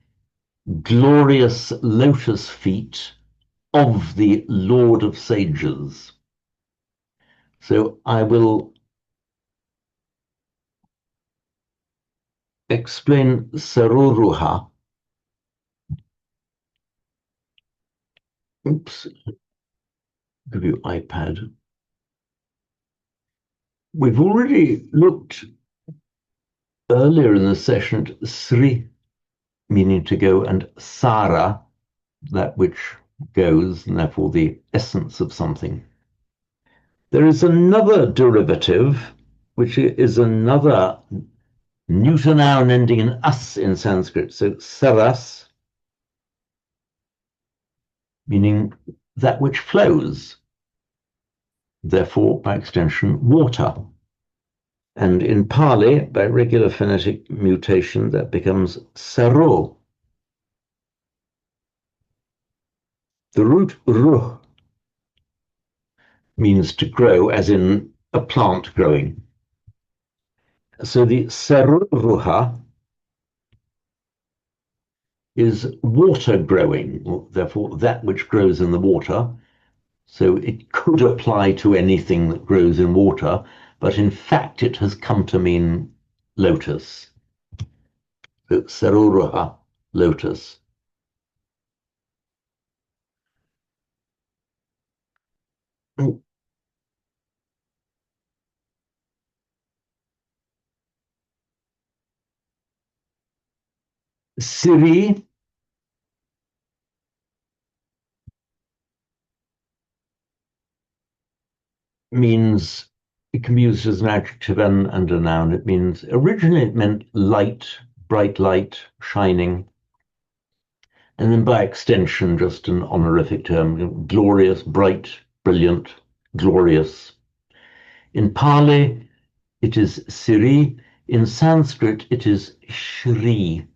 glorious lotus feet of the Lord of Sages. So I will explain Saroruha. Oops, give you iPad. We've already looked earlier in the session at Sri, meaning to go, and Sara, that which goes, and therefore the essence of something. There is another derivative, which is another neuter noun ending in us in Sanskrit. So saras, meaning that which flows. Therefore, by extension, water. And in Pali, by regular phonetic mutation, that becomes saro. The root ruh means to grow, as in a plant growing. So the saruruha is water growing, or therefore that which grows in the water. So it could apply to anything that grows in water, but in fact it has come to mean lotus. So saruruha, lotus. Siri means, it can be used as an adjective and a noun. It means, originally it meant light, bright light, shining. And then by extension, just an honorific term, glorious, bright, brilliant, glorious. In Pali, it is Siri. In Sanskrit, it is Shri.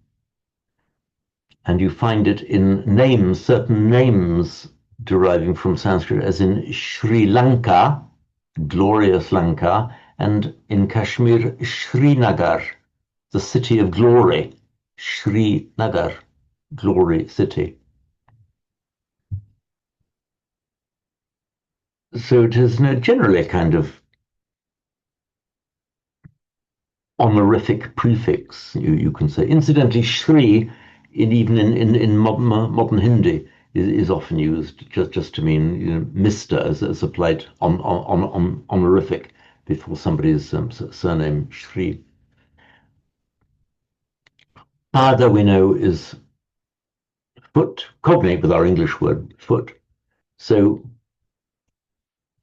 And you find it in names, certain names deriving from Sanskrit, as in Sri Lanka, glorious Lanka, and in Kashmir, Srinagar, the city of glory. Sri Nagar, glory city. So it is generally a kind of honorific prefix, you can say. Incidentally, Shri, even in modern Hindi, is often used just to mean Mr. as applied honorific before somebody's surname Shri. Pada we know is foot, cognate with our English word foot. So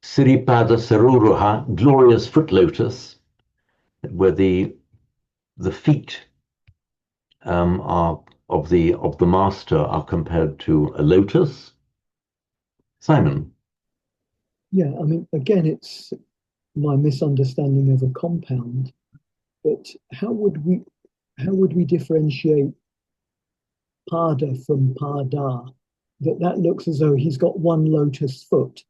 Siripada Saruruha, glorious foot lotus, where the feet are of the master are compared to a lotus. Simon. Yeah, I mean, again, it's my misunderstanding of a compound, but how would we differentiate pada from pada? That looks as though he's got one lotus foot.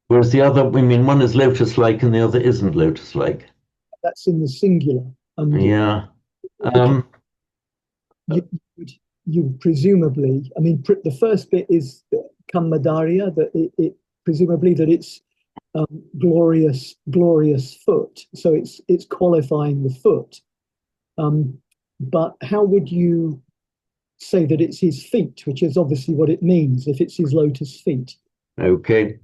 Whereas the other, I mean, one is lotus-like and the other isn't lotus-like. That's in the singular. Yeah. You presumably, I mean, the first bit is kamadaria, that it presumably that it's glorious foot. So it's qualifying the foot. But how would you say that it's his feet, which is obviously what it means if it's his lotus feet? Okay.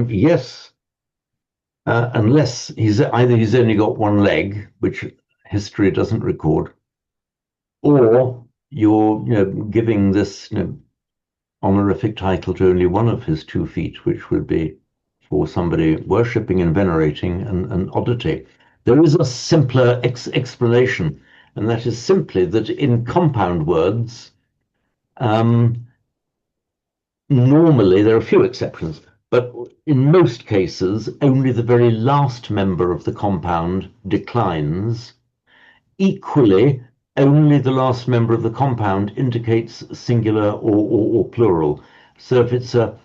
Yes. Unless he's only got one leg, which history doesn't record, or you're giving this honorific title to only one of his 2 feet, which would be for somebody worshipping and venerating an oddity. There is a simpler explanation, and that is simply that in compound words, normally there are a few exceptions, but in most cases, only the very last member of the compound declines. Equally, only the last member of the compound indicates singular or plural. So if it's a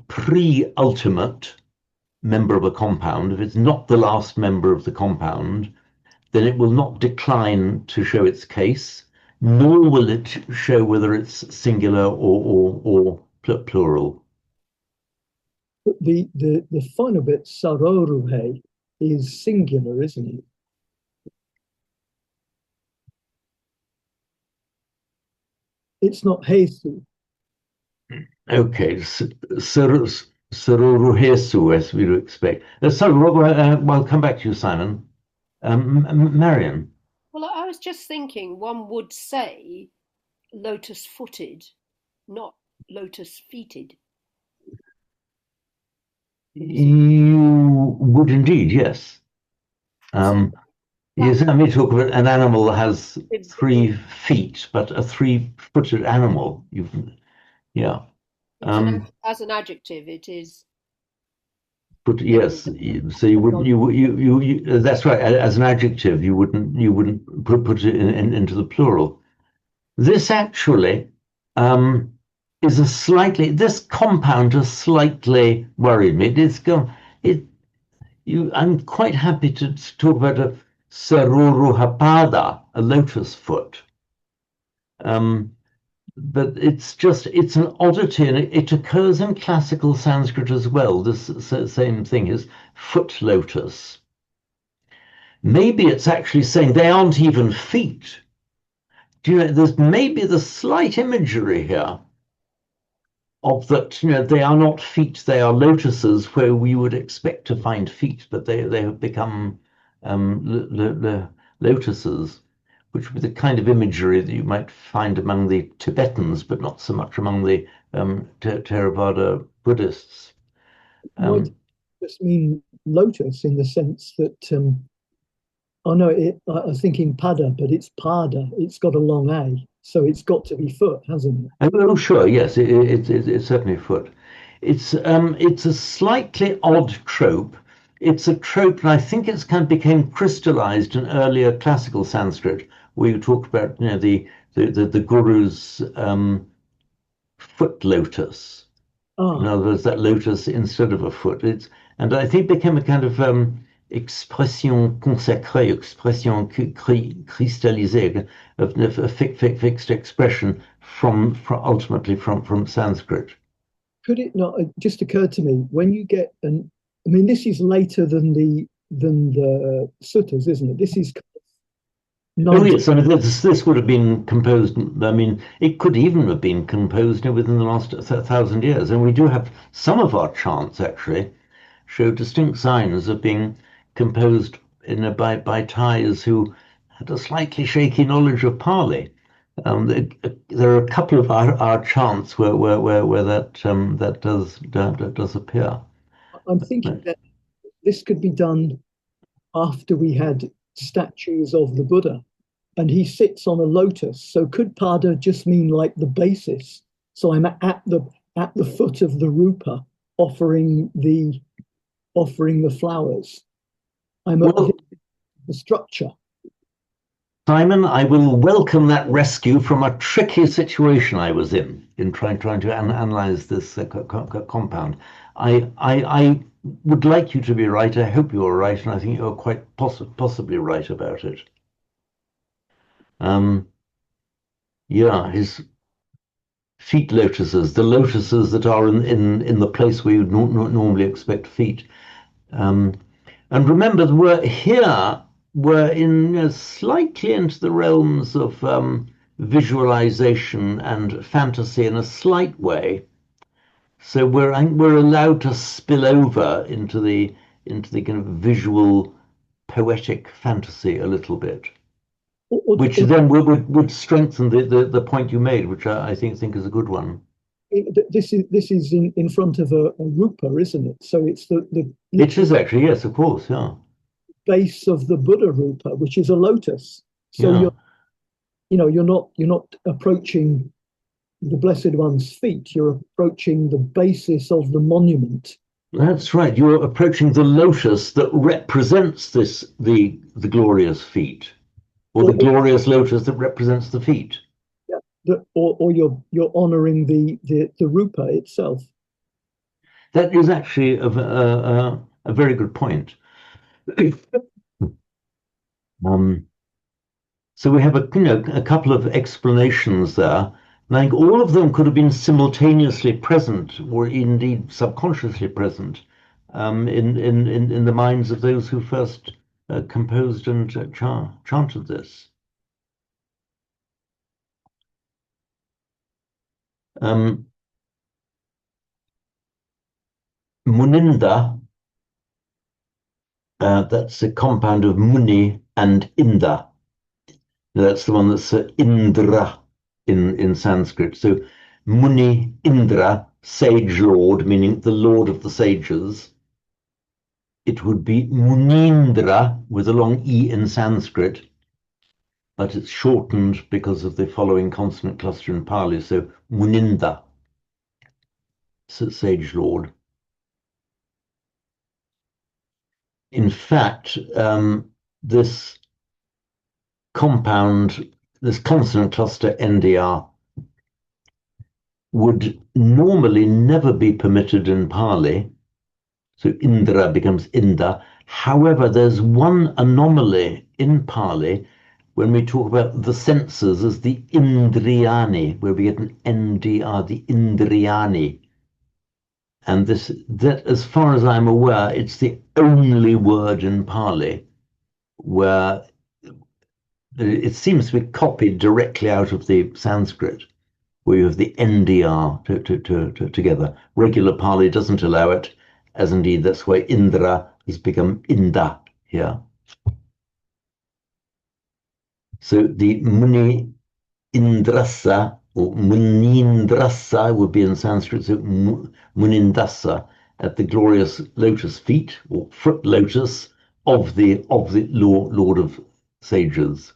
pre-ultimate member of a compound, if it's not the last member of the compound, then it will not decline to show its case, nor will it show whether it's singular or plural. But the final bit, saroruhe, is singular, isn't it? It's not Hesu. Okay, Saruruhesu, as we would expect. I'll come back to you, Simon. Marion. Well, I was just thinking one would say lotus-footed, not lotus-feeted. You would indeed, yes. Yes, I mean, talk about an animal that has 3 feet, but a 3-footed animal. Yeah. As an adjective, it is. But yes, so you would that's right. As an adjective, you wouldn't put it into the plural. This actually is this compound has slightly worried me. I'm quite happy to talk about a saruruhapada, a lotus foot. But it's an oddity, and it occurs in classical Sanskrit as well. This same thing is foot lotus. Maybe it's actually saying they aren't even feet. Do you know, there's maybe the slight imagery here of that, they are not feet, they are lotuses where we would expect to find feet, but they have become lotuses, which would be the kind of imagery that you might find among the Tibetans, but not so much among the Theravada Buddhists. Might just mean lotus in the sense that, I was thinking pada, but it's pada. It's got a long A, so it's got to be foot, hasn't it? Oh, sure, yes, it's certainly foot. It's a slightly odd trope. It's a trope, and I think it's kind of became crystallized in earlier classical Sanskrit, where you talked about the guru's foot lotus. In other words, that lotus instead of a foot. And I think it became a kind of expression consacrée, expression cristallisée, a fixed expression from ultimately from Sanskrit. Could it not? It just occurred to me when you get an. I mean, this is later than the suttas, isn't it? This is Oh yes, I mean this would have been composed. I mean, it could even have been composed within the last 1,000 years, and we do have some of our chants actually show distinct signs of being composed by Thais who had a slightly shaky knowledge of Pali. There are a couple of our chants where that does appear. I'm thinking that this could be done after we had statues of the Buddha, and he sits on a lotus. So could pada just mean like the basis? So I'm at the foot of the rupa, offering the flowers. I'm at the structure. Simon, I will welcome that rescue from a tricky situation I was in trying to analyze this compound. I would like you to be right. I hope you're right, and I think you're quite possibly right about it. Yeah, his feet lotuses, the lotuses that are in the place where you normally expect feet. And remember, we're in slightly into the realms of visualization and fantasy in a slight way. So we're allowed to spill over into the kind of visual poetic fantasy a little bit, which then would strengthen the point you made, which I think is a good one. This is in front of a rupa, isn't it? So it's the it is actually, yes, of course, yeah. Base of the Buddha rupa, which is a lotus. So yeah. you're not approaching the Blessed One's feet. You're approaching the basis of the monument. That's right. You're approaching the lotus that represents the glorious feet, or the glorious lotus that represents the feet. Yeah. Or you're honoring the rupa itself. That is actually a very good point. So we have a couple of explanations there. I think all of them could have been simultaneously present, or indeed subconsciously present, in the minds of those who first composed and chanted this. Muninda, that's a compound of muni and inda. That's the one that's Indra in Sanskrit. So Muni Indra, sage lord, meaning the lord of the sages. It would be Munindra with a long E in Sanskrit, but it's shortened because of the following consonant cluster in Pali. So Muninda, sage lord. In fact, this compound, this consonant cluster NDR, would normally never be permitted in Pali. So Indra becomes Inda. However, there's one anomaly in Pali when we talk about the senses as the Indriyani, where we get an NDR, the Indriyani. And that, as far as I'm aware, it's the only word in Pali where it seems to be copied directly out of the Sanskrit, where you have the NDR together. Regular Pali doesn't allow it, as indeed that's why Indra has become Inda here. So the Muni Indrasa or Munindrasa would be in Sanskrit, so Munindasa, at the glorious lotus feet or foot lotus of the Lord of sages.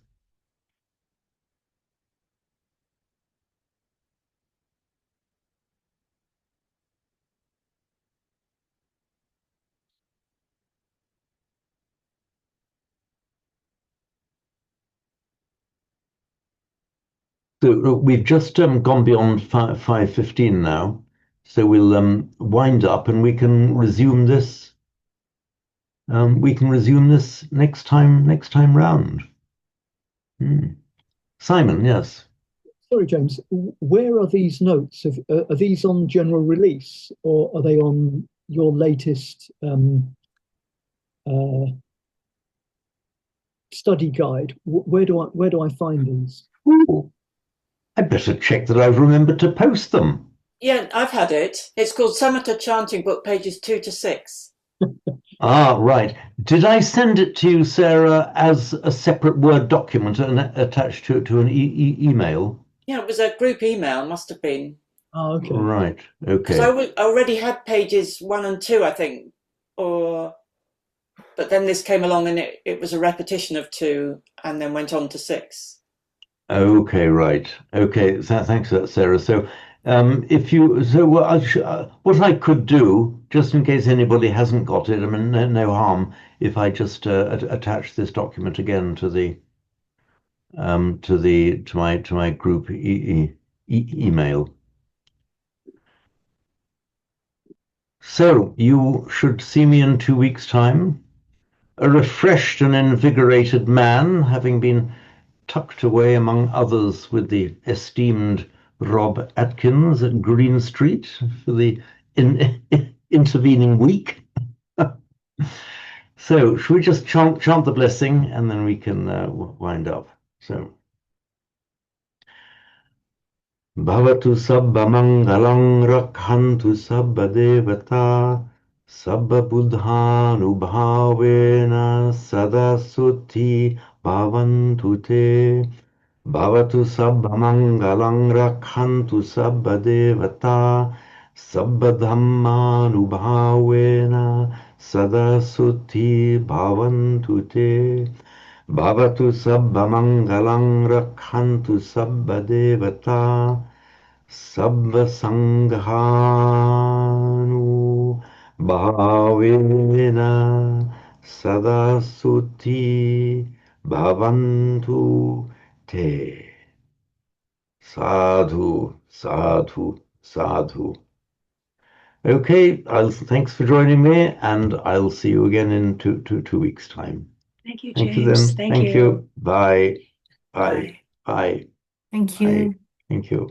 So we've just gone beyond 5:15 now, so we'll wind up and we can resume this we can resume this next time round. Simon, yes. Sorry, James, where are these notes? Are these on general release, or are they on your latest study guide? Where do I find these? Ooh, I'd better check that I've remembered to post them. Yeah, I've had it. It's called Samatha Chanting Book, pages 2 to 6. Ah, right. Did I send it to you, Sarah, as a separate Word document and attached to an email? Yeah, it was a group email, must have been. Oh, okay. Right. Because Okay. I already had pages 1 and 2, I think, but then this came along and it was a repetition of 2 and then went on to 6. Okay. Right. Okay. Thanks for that, Sarah. So, what I could do, just in case anybody hasn't got it, I mean, no harm if I just attach this document again to my group email. So you should see me in 2 weeks' time, a refreshed and invigorated man, having been tucked away among others with the esteemed Rob Atkins at Green Street for the intervening week. So should we just chant the blessing and then we can wind up? So. Bhavatu sabba mangalang rakhantu sabba devata sabba buddhanubhavena sada sutti bhavantu te. Bhavatu sabba mangalang rakhantu sabba devata sabba dhammanubhavena sada sutti bhavantu te. Bhavatu sabba mangalang rakhantu sabba devata sabba sanghanu bhavena sada suti bhavantu te. Sadhu, sadhu, sadhu. Okay, thanks for joining me, and I'll see you again in two weeks' time. Thank you, Thank you James. then. Thank you. Bye. Bye. Bye. Thank Bye. you. Thank you.